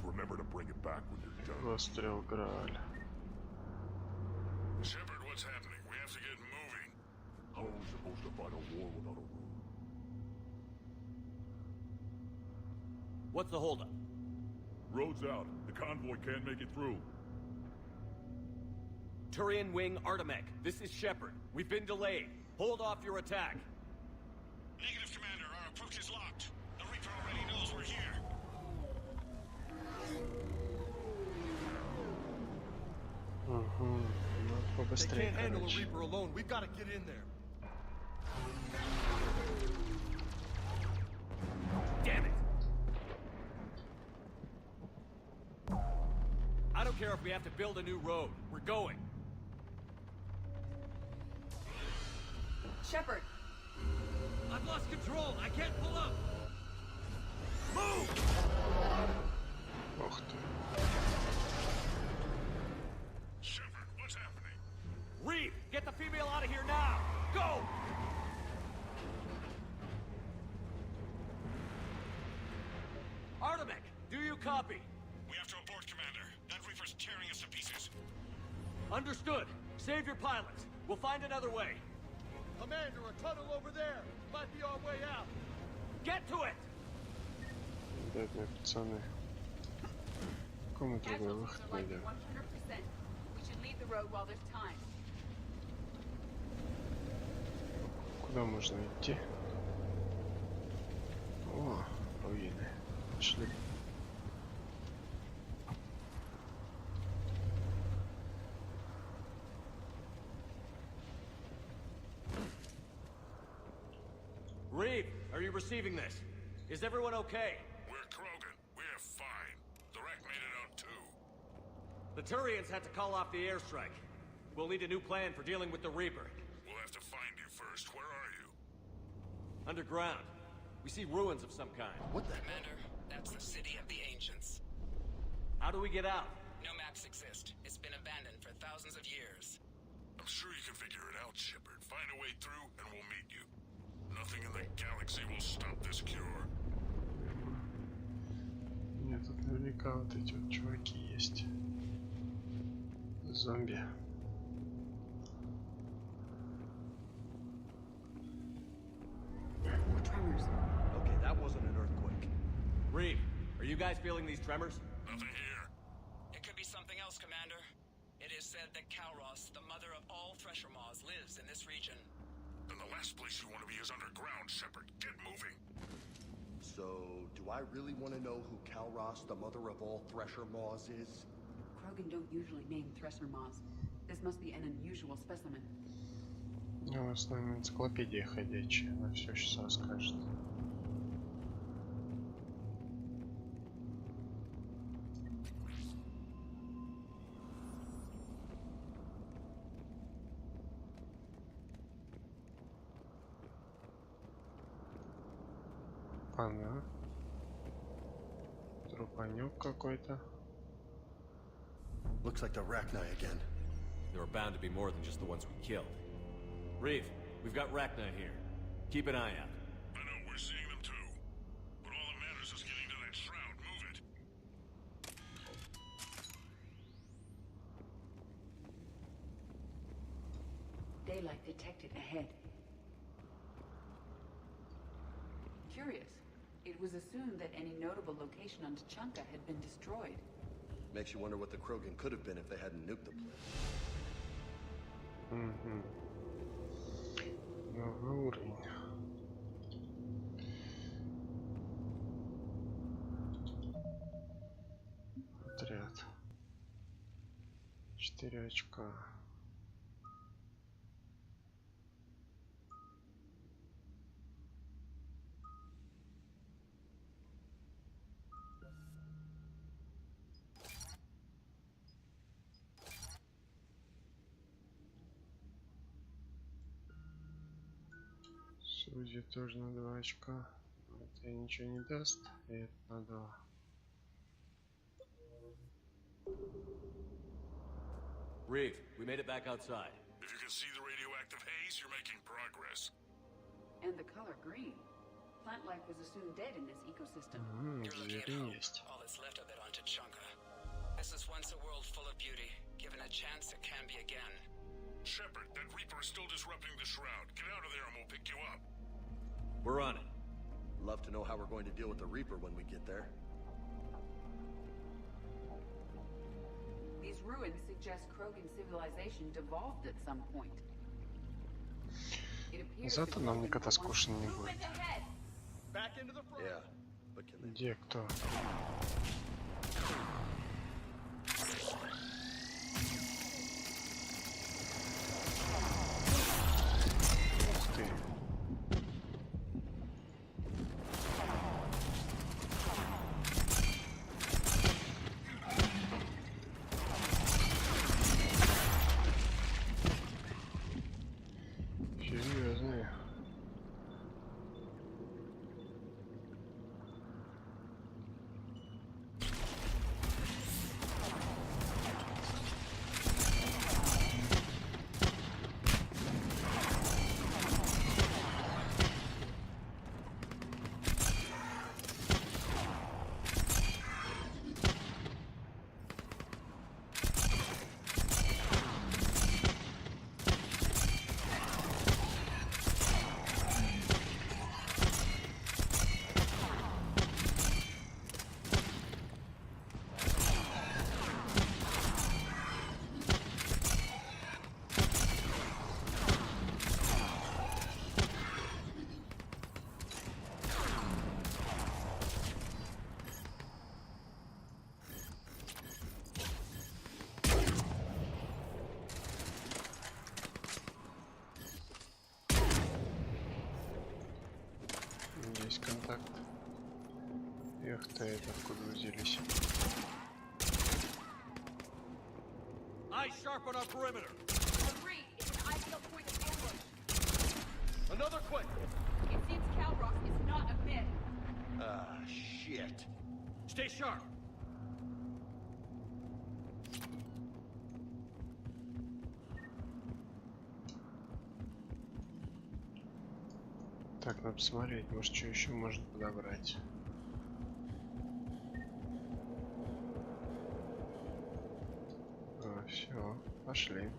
Remember to bring it back when you're done. Выстрел Грааль. Shepard, what's happening? We have to get moving. How are we supposed to fight a war without a room? What's the holdup? Road's out. The convoy can't make it through. Turian Wing Artemek, this is Shepard. We've been delayed. Hold off your attack. Negative, Commander. Our approach is locked. The Reaper already knows we're here. They can't handle a Reaper alone. We've got to get in there. Damn it! I don't care if we have to build a new road. We're going. Shepard! I've lost control. I can't pull up. Move! Ох ты. Shepard, what's happening? Reeve, get the female out of here now! Go! Artemek, do you copy? We have to abort, Commander. That Reaper's tearing us to pieces. Understood. Save your pilots. We'll find another way. Commander, a tunnel over there. Might be our way out. Get to it! Бедные пацаны. Кому другой выход найдем? 100%. We should leave the road while there's time. Куда можно идти? О, руины. Пошли. Reeve, are you receiving this? Is everyone okay? We're Krogan. We're fine. The wreck made it out too. The Turians had to call off the airstrike. We'll need a new plan for dealing with the Reaper. We'll have to find you first. Where are you? Underground. We see ruins of some kind. What the? Commander, that's the city of the ancients. How do we get out? No maps exist. It's been abandoned for thousands of years. I'm sure you can figure it out, Shepard. Find a way through, and we'll meet you. Nothing in the galaxy will stop this cure. Нет, тут наверняка вот эти вот чуваки есть. Зомби. More tremors. Okay, that wasn't an earthquake. Reeve, are you guys feeling these tremors? Nothing here. It could be something else, Commander. It is said that Kalros, the mother of all thresher maws, lives in this region. Then the last place you want to be is underground, Shepard. Get moving. So, do I really want to know who Kalros, the mother of all thresher maws, is? Krogan don't usually name thresher maws. This must be an unusual specimen. Ну, в основном энциклопедия ходячая, она все сейчас расскажет. Она. Трупанек какой-то. Looks like the Rachni again. There are bound to be more than just the ones we killed. Reeve, we've got Rachni here. Keep an eye out. I know, we're seeing them too. But all that matters is getting to that shroud. Move it. Daylight detected ahead. Curious. It was assumed that any notable location on Tuchanka had been destroyed. Makes you wonder what the Krogan could have been if they hadn't nuked the place. Новый уровень. 4 очка. Судьи тоже на 2 очка. Это ничего не даст. И это на 2. Reeve, we made it back outside. If you can see the radioactive haze, you're making progress. And the color green. Plant life was assumed dead in this ecosystem. You're looking at hope. All that's left of it on Tuchanka. This is once a world full of beauty. Given a chance, it can be again. Shepard, that Reaper is still disrupting the Shroud. Get out of there and we'll pick you up. We're on it. Love to know how we're going to deal with the Reaper when we get there. These ruins suggest Krogan civilization devolved at some point. It appears Зато нам никогда скучно не будет. Yeah, but can they... Где кто? Ух ты. Серьезные. Есть контакт. Эх ты, это откуда взялись? Eyes sharp on our perimeter. Agreed. It's an ideal point of ambush. Another quick. It seems Calross is not a myth. Ah, shit. Stay sharp. Так, надо посмотреть, может, что еще можно подобрать. Все, пошли.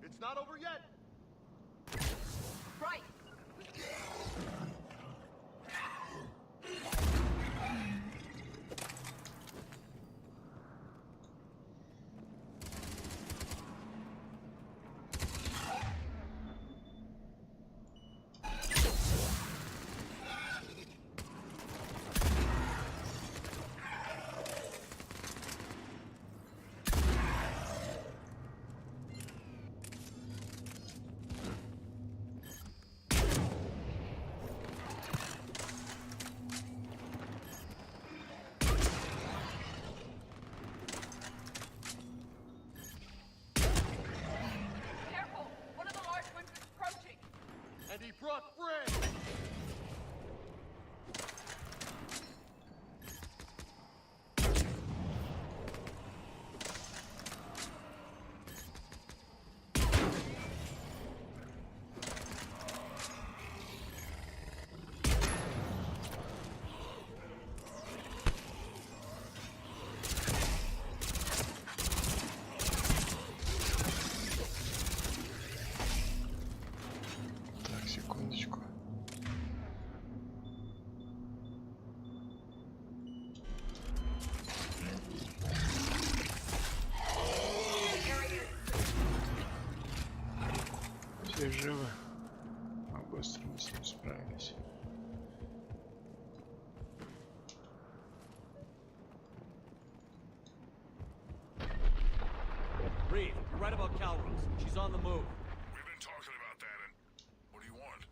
It's not over yet. Right. And he brought friends! все живы, а быстро мы с ним справились. Reeve, you're right about Calros. She's on the move. We've been talking about that, and what do you want?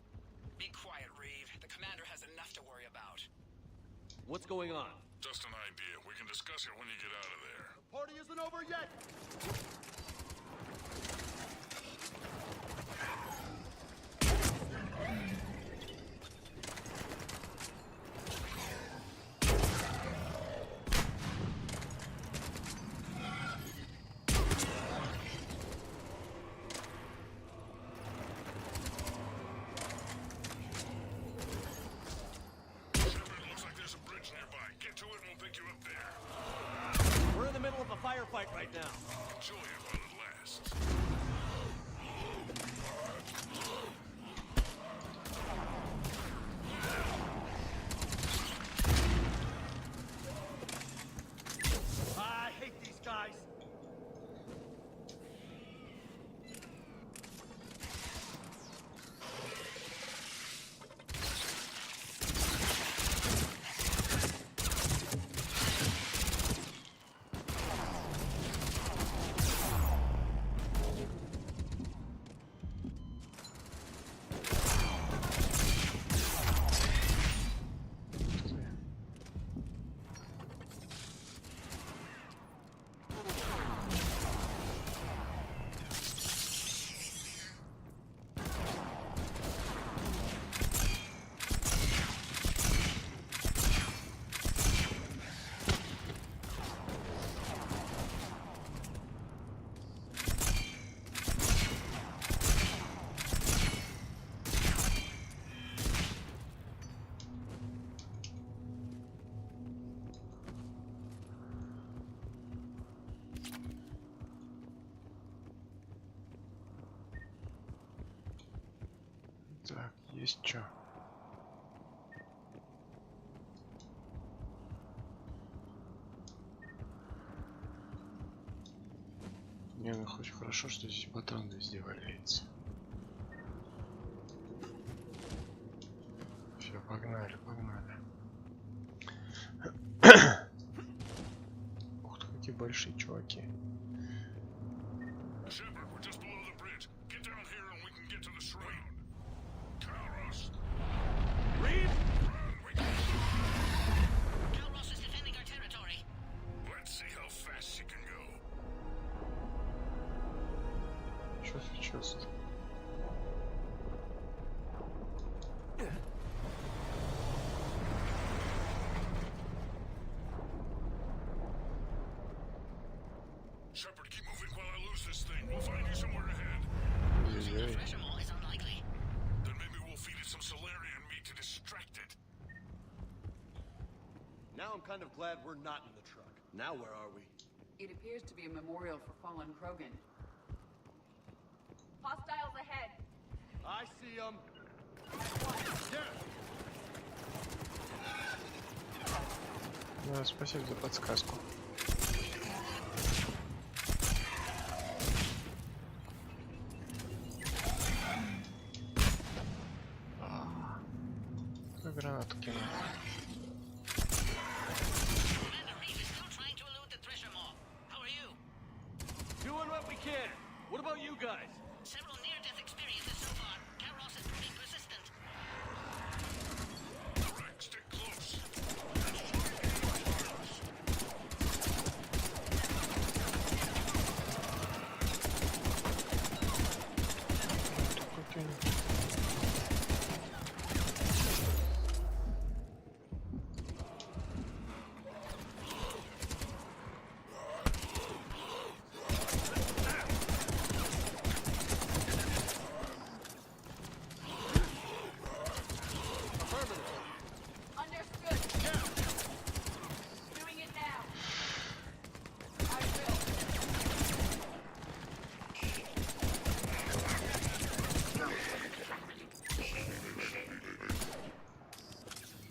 Be quiet, Reeve. The commander has enough to worry about. What's going on? Just an idea. We can discuss it when you get out of there. The party isn't over yet! We're in the middle of a firefight right now. Enjoy it while it lasts. I hate these guys. Так, есть что? Не, ну хоть хорошо, что здесь патрон везде валяется. Все, погнали, погнали. Ух ты, какие большие чуваки. Shepard, we're just below the bridge. Get down here and we can get to the shroud. Calros. Reeve? Calros is defending our territory. Let's see how fast she can go. Что сейчас? Shepard, keep moving while I lose this thing. We'll find you somewhere ahead. Is unlikely. Then maybe we'll feed it some Solarian meat to distract it. Now I'm kind of glad we're not in the truck. Now where are we? It appears to be a memorial for fallen Krogan. Hostiles ahead. I see them. Да, спасибо за подсказку. Гранату кинул. Doing what we can. What about you guys? Several near-death experiences so far. Calros is proving persistent. Right, stick close.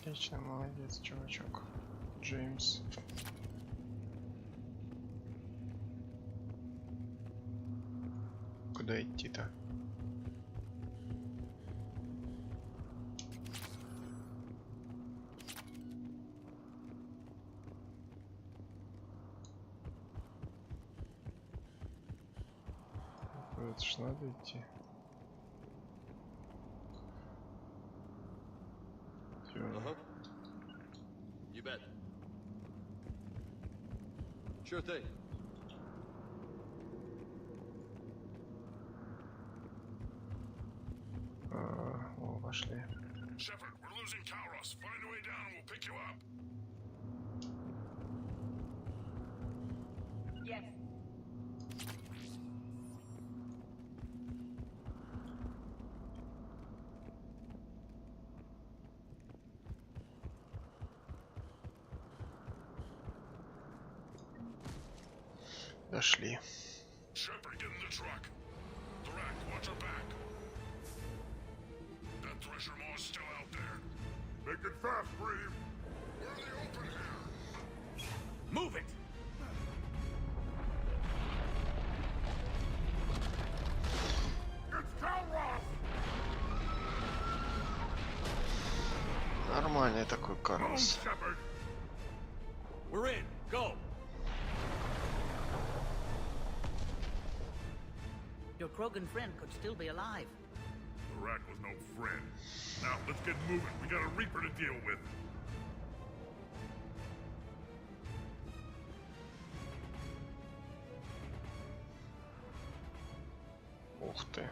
Отлично, молодец, чувачок. Джеймс. Куда идти-то? Это ж надо идти. You bet. Sure thing. О, пошли. Shepard, we're losing Kalros. Find a way down and we'll pick you up. Yes. Дошли. Shepard, get in the truck. Lorrack, watch your back. That Thresher Maw's still out there. Make it fast, Brave. We're in the open here. Move it! It's Kalros! Нормальный такой Карлос. We're in. Go. Your Krogan friend could still be alive. Lorrack was no friend. Now, let's get moving. We got a Reaper to deal with. Ух ты.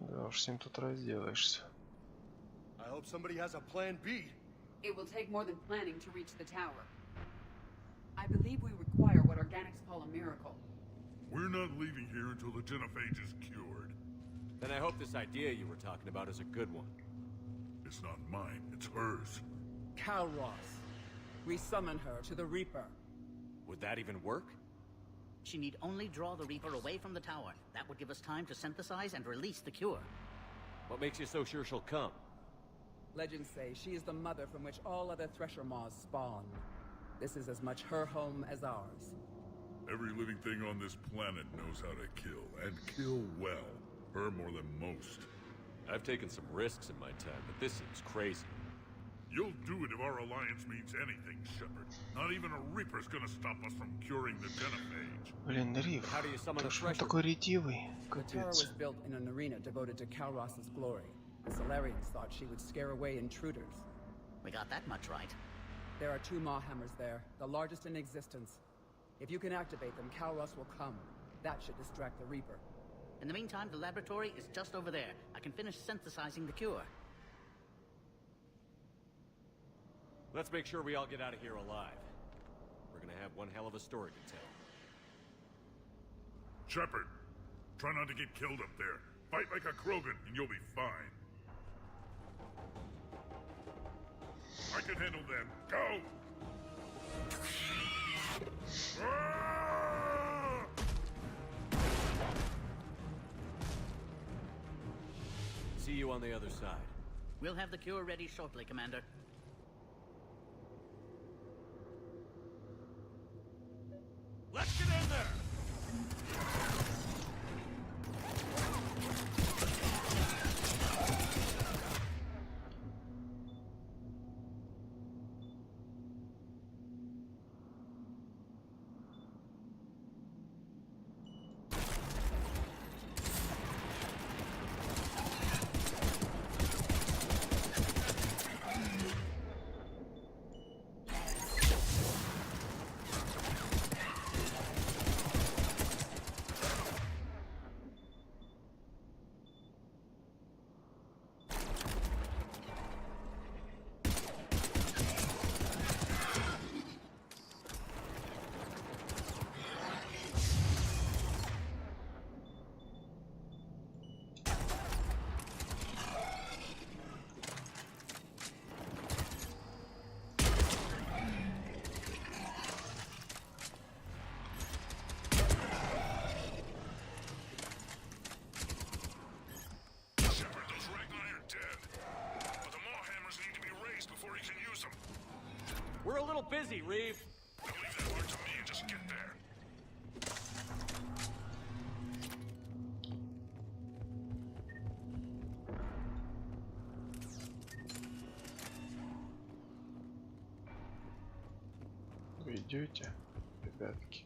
Да уж с ним тут разделаешься. I hope somebody has a plan B. It will take more than planning to reach the tower. I believe we require what organics call a miracle. We're not leaving here until the genophage is cured. Then I hope this idea you were talking about is a good one. It's not mine, it's hers. Kalros. We summon her to the Reaper. Would that even work? She need only draw the Reaper away from the tower. That would give us time to synthesize and release the cure. What makes you so sure she'll come? Legends say she is the mother from which all other Thresher Maws spawn. This is as much her home as ours. Every living thing on this planet knows how to kill, and kill well. Her more than most. I've taken some risks in my time, but this seems crazy. You'll do it if our alliance means anything, Shepard. Not even a Reaper's gonna stop us from curing the genophage. Блин, Риф, ты что такой ретивый? The tower was built in an arena devoted to Kalros' glory. The Solarians thought she would scare away intruders. We got that much right. There are 2 Maw hammers there, the largest in existence. If you can activate them, Kalros will come. That should distract the Reaper. In the meantime, the laboratory is just over there. I can finish synthesizing the cure. Let's make sure we all get out of here alive. We're gonna have one hell of a story to tell. Shepard, try not to get killed up there. Fight like a Krogan and you'll be fine. I can handle them. Go! See you on the other side. We'll have the cure ready shortly, Commander. Let's get in there! We're a little busy, Reeve. Now leave that part to me and just get there. ждете, ребятки?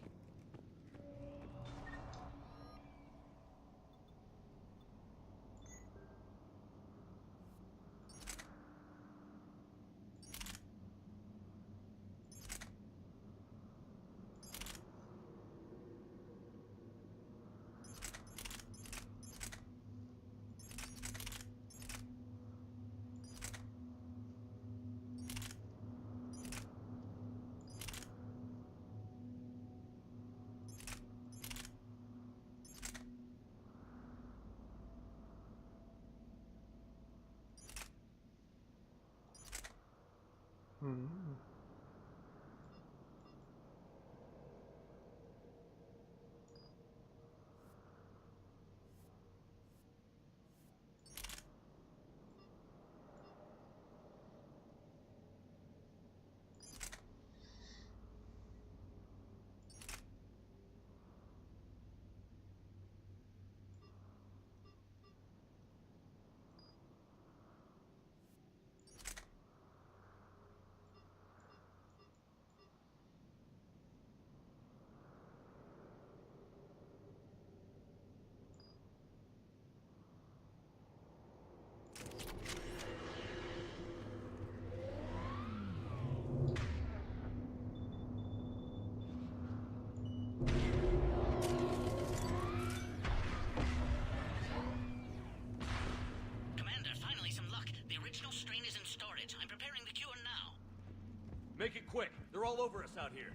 Make it quick. They're all over us out here.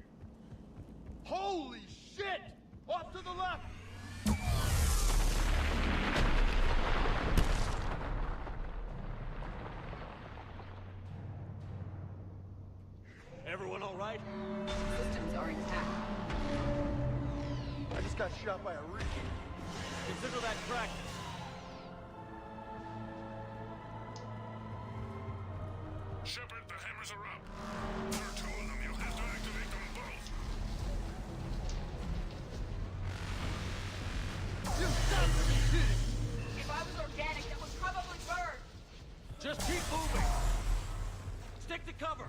Holy shit! Off to the left! Everyone all right? Systems are intact. I just got shot by a reaper. Consider that practice. Shepard, the hammers are up. There are two of them. You'll have to activate them both. You got to be kidding! If I was organic, that would probably burn. Just keep moving. Stick to cover.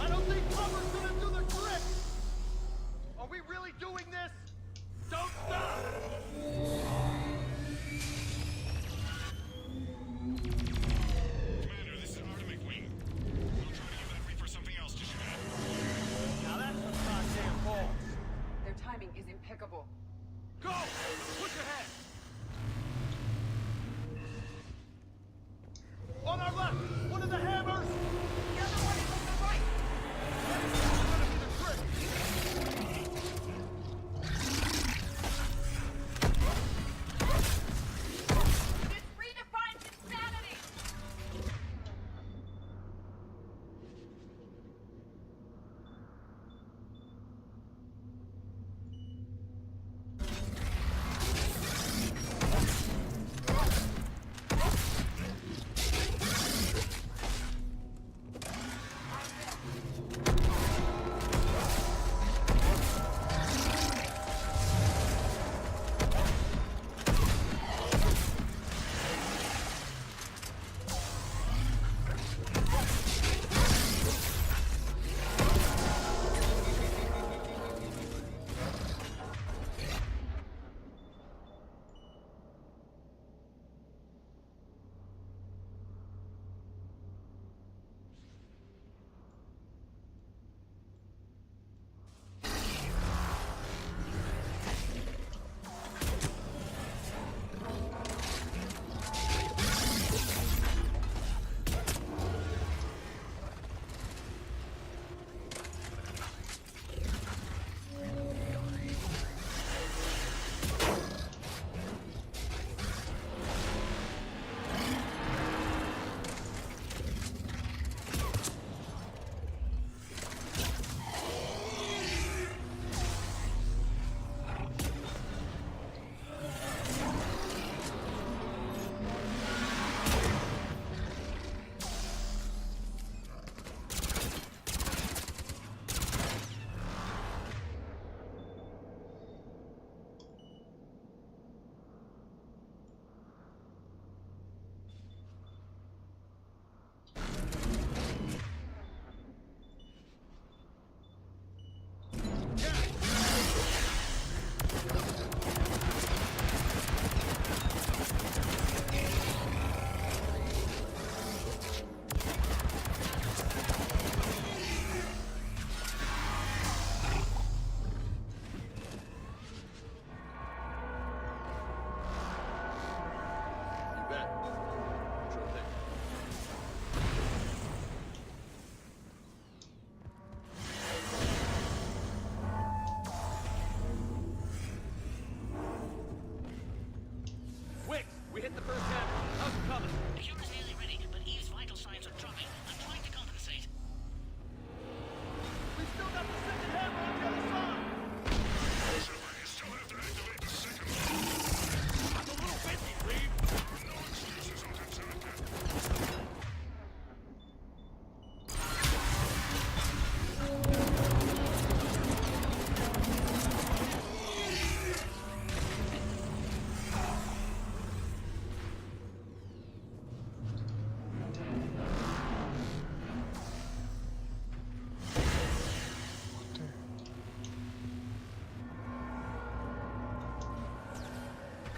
I don't think cover's gonna do the trick! Are we really doing this? Don't stop! Commander, this is Artemic Wing. We'll try to use that reaper something else to shoot at. Now that's some goddamn balls. Their timing is impeccable. Go! Push ahead! On our left! One of the hammers! The other one is on the right. That's gonna be the trick! This redefines insanity.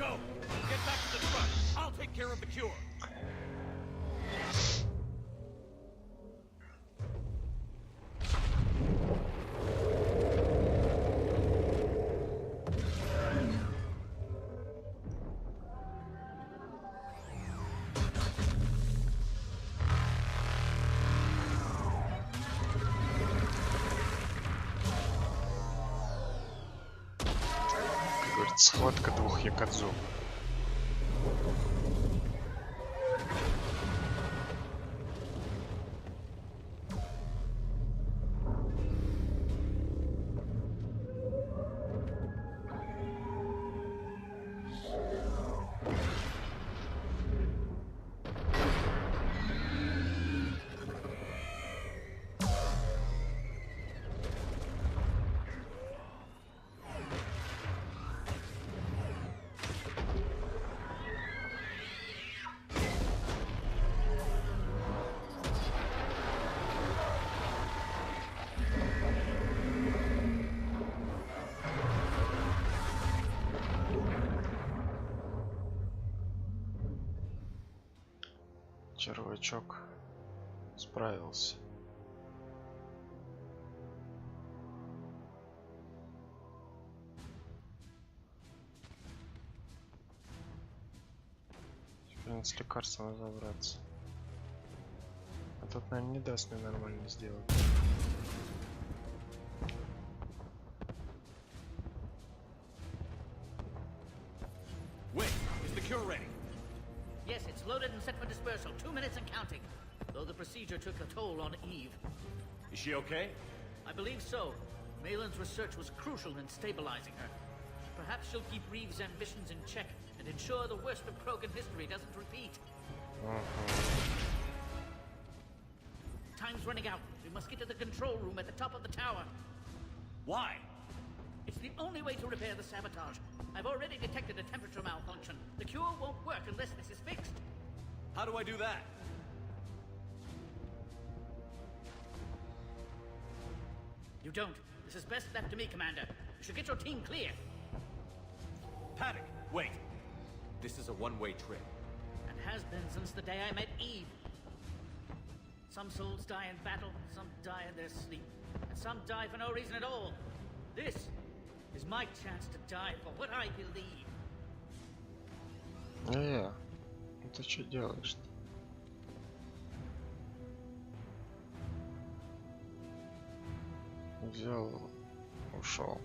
Go! Get back to the truck! I'll take care of the cure! Схватка двух якадзу. Червячок справился. Теперь с лекарством разобраться. А тут, наверное, не даст мне нормально сделать. Yes, it's loaded and set for dispersal. 2 minutes and counting. Though the procedure took a toll on Eve. Is she okay? I believe so. Malin's research was crucial in stabilizing her. Perhaps she'll keep Reeve's ambitions in check and ensure the worst of Krogan history doesn't repeat. Time's running out. We must get to the control room at the top of the tower. Why? It's the only way to repair the sabotage. I've already detected a temperature malfunction. The cure won't work unless this is fixed. How do I do that? You don't. This is best left to me, Commander. You should get your team clear. Paddock, wait. This is a one-way trip. And has been since the day I met Eve. Some souls die in battle, some die in their sleep, and some die for no reason at all. This is my chance to die for what I believe. Ты что делаешь-то? Взял, ушел.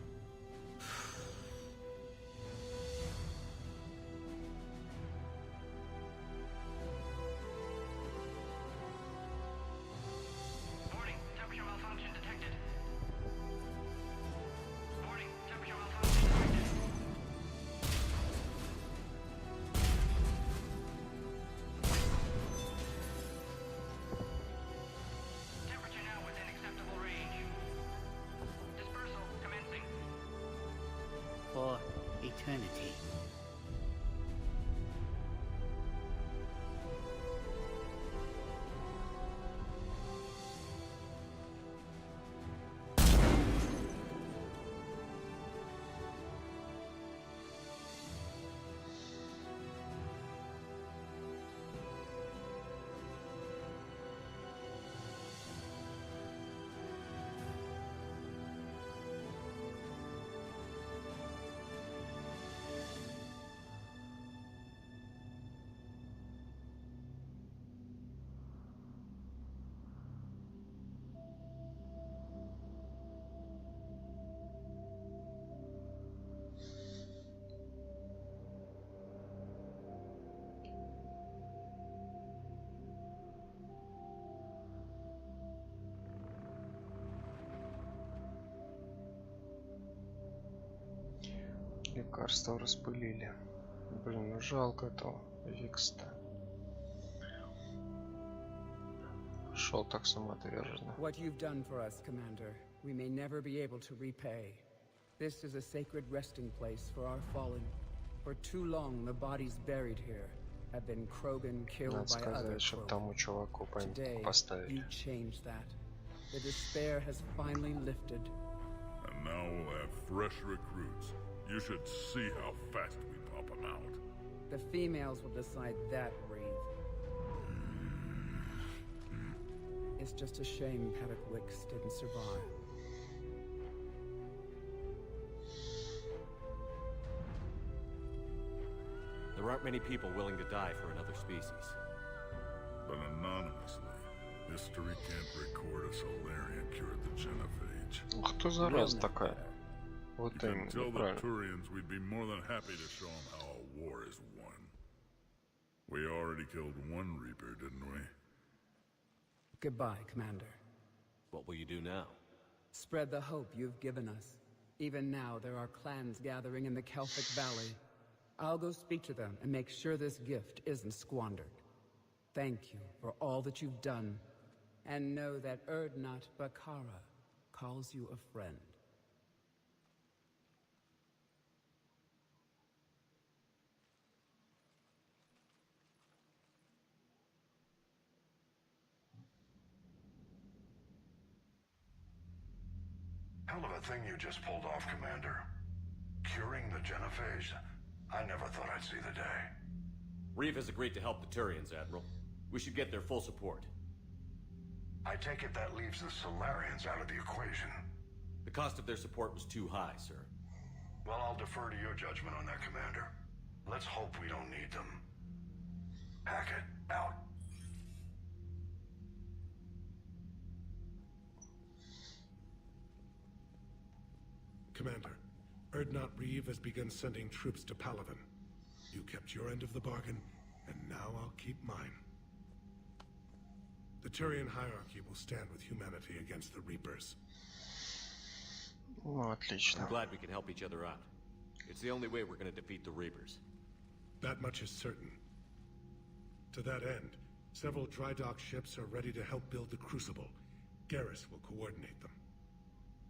For eternity. Лекарства распылили. Блин, ну жалко этого Викста. Шел так самоотверженно. What you've done for us, Commander, we may never be able to repay. This is a sacred resting place for our fallen. For too long, the bodies buried here have been Krogan killed by other Krogan. Today, you changed that. The despair has finally lifted. And now we'll have fresh recruits. You should see how fast we pop them out. The females will decide that, Reeve. It's just a shame Paddock Wicks didn't survive. There aren't many people willing to die for another species. But anonymously, history can't record a Solarian cured the Genophage. Кто за раз такая? Вот You can именно, tell the правильно. Turians we'd be more than happy to show them how a war is won. We already killed one Reaper, didn't we? Goodbye, Commander. What will you do now? Spread the hope you've given us. Even now, there are clans gathering in the Celtic Valley. I'll go speak to them and make sure this gift isn't squandered. Thank you for all that you've done. And know that Urdnot Bakara calls you a friend. Hell of a thing you just pulled off, Commander. Curing the Genophage? I never thought I'd see the day. Reeve has agreed to help the Turians, Admiral. We should get their full support. I take it that leaves the Solarians out of the equation. The cost of their support was too high, sir. Well, I'll defer to your judgment on that, Commander. Let's hope we don't need them. Hackett, out. Commander, Urdnot Reeve has begun sending troops to Palaven. You kept your end of the bargain, and now I'll keep mine. The Turian hierarchy will stand with humanity against the Reapers. Ну, отлично. I'm glad we can help each other out. It's the only way we're going to defeat the Reapers. That much is certain. To that end, several dry dock ships are ready to help build the Crucible. Garrus will coordinate them.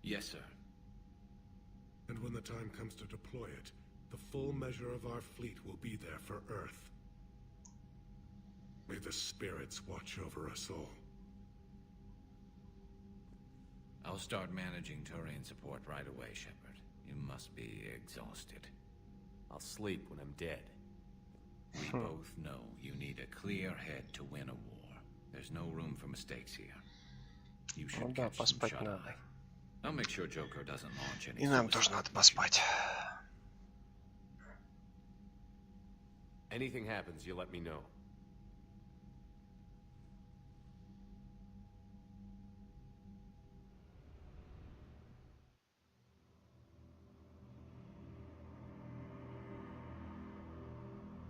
Yes, sir. And when the time comes to deploy it, the full measure of our fleet will be there for Earth. May the spirits watch over us all. I'll start managing Turian support right away, Shepard. You must be exhausted. I'll sleep when I'm dead. We both know you need a clear head to win a war. There's no room for mistakes here. You should catch some shut-eye. I'll make sure Joker doesn't launch any. И нам тоже надо поспать. Anything happens, you let me know.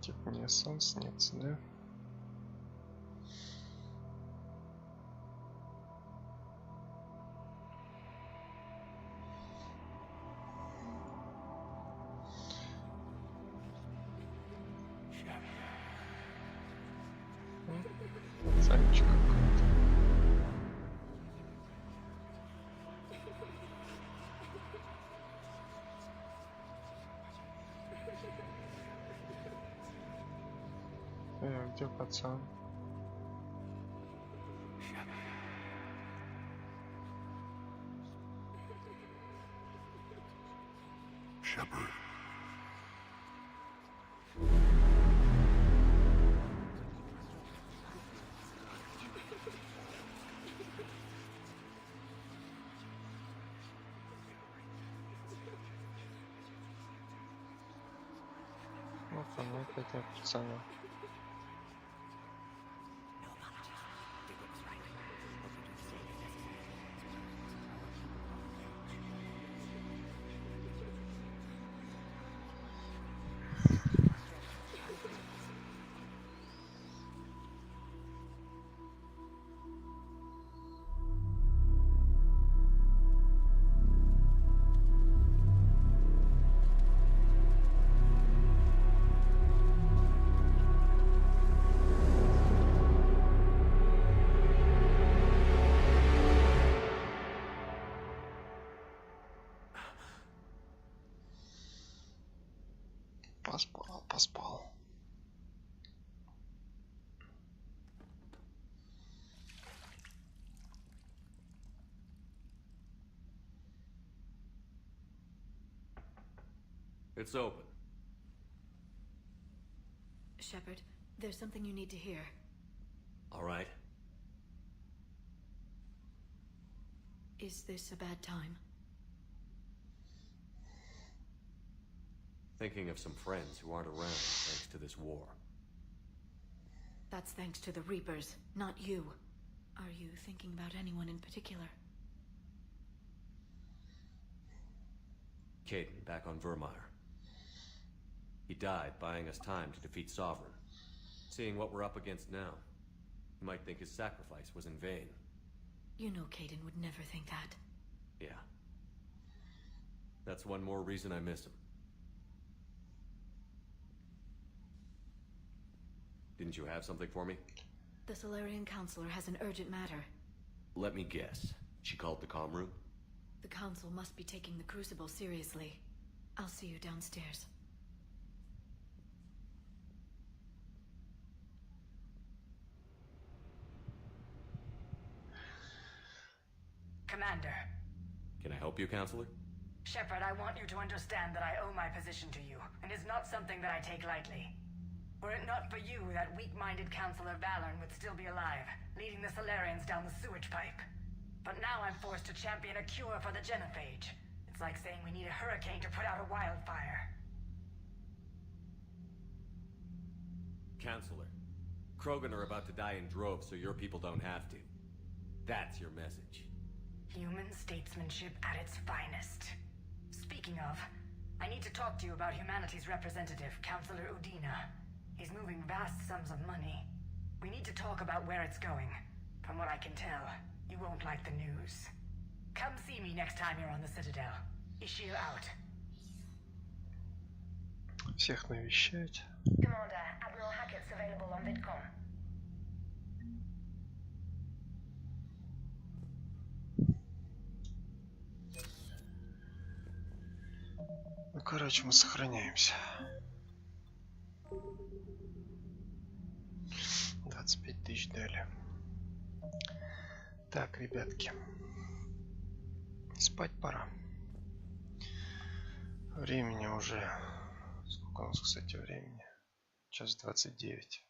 Типа мне сон снится, да? Пацанчик какой-то. Где пацан? Shepard. Вот он, это пацана. Поспал. It's open. Shepard, there's something you need to hear. All right. Is this a bad time? Thinking of some friends who aren't around thanks to this war. That's thanks to the Reapers, not you. Are you thinking about anyone in particular? Caden, back on Vermeer. He died buying us time to defeat Sovereign. Seeing what we're up against now, you might think his sacrifice was in vain. You know Caden would never think that. Yeah. That's one more reason I miss him. Didn't you have something for me? The Solarian Counselor has an urgent matter. Let me guess. She called the comm room? The Council must be taking the Crucible seriously. I'll see you downstairs. Commander. Can I help you, Counselor? Shepard, I want you to understand that I owe my position to you, and it's not something that I take lightly. Were it not for you, that weak-minded Counselor Valorn would still be alive, leading the Solarians down the sewage pipe. But now I'm forced to champion a cure for the genophage. It's like saying we need a hurricane to put out a wildfire. Counselor, Krogan are about to die in droves so your people don't have to. That's your message. Human statesmanship at its finest. Speaking of, I need to talk to you about humanity's representative, Counselor Udina. He's moving vast sums of money. We need to talk about where it's going. From what I can tell, you won't like the news. Come see me next time you're on the Citadel. Ishil out. Всех навещать. Commander, Admiral Hackett's available on Vidcom. Ну, короче, мы сохраняемся. 25 тысяч дали. Так, ребятки. Спать пора. Времени уже... Сколько у нас, кстати, времени? 1:29.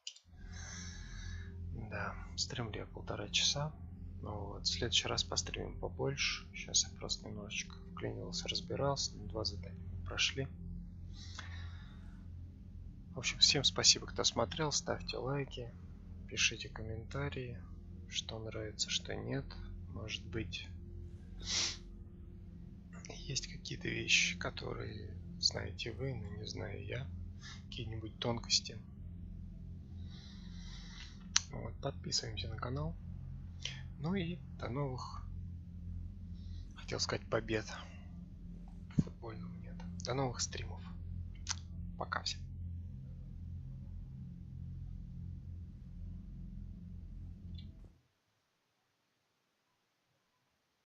Да, стримлю я 1,5 часа. Ну вот, в следующий раз постримим побольше. Сейчас я просто немножечко вклинивался, разбирался. 2 задания прошли. В общем, всем спасибо, кто смотрел. Ставьте лайки, пишите комментарии, что нравится, что нет. Может быть, есть какие-то вещи, которые знаете вы, но не знаю я. Какие-нибудь тонкости. Вот, подписываемся на канал. Ну и до новых, хотел сказать, побед. Футбольного нет. До новых стримов. Пока всем.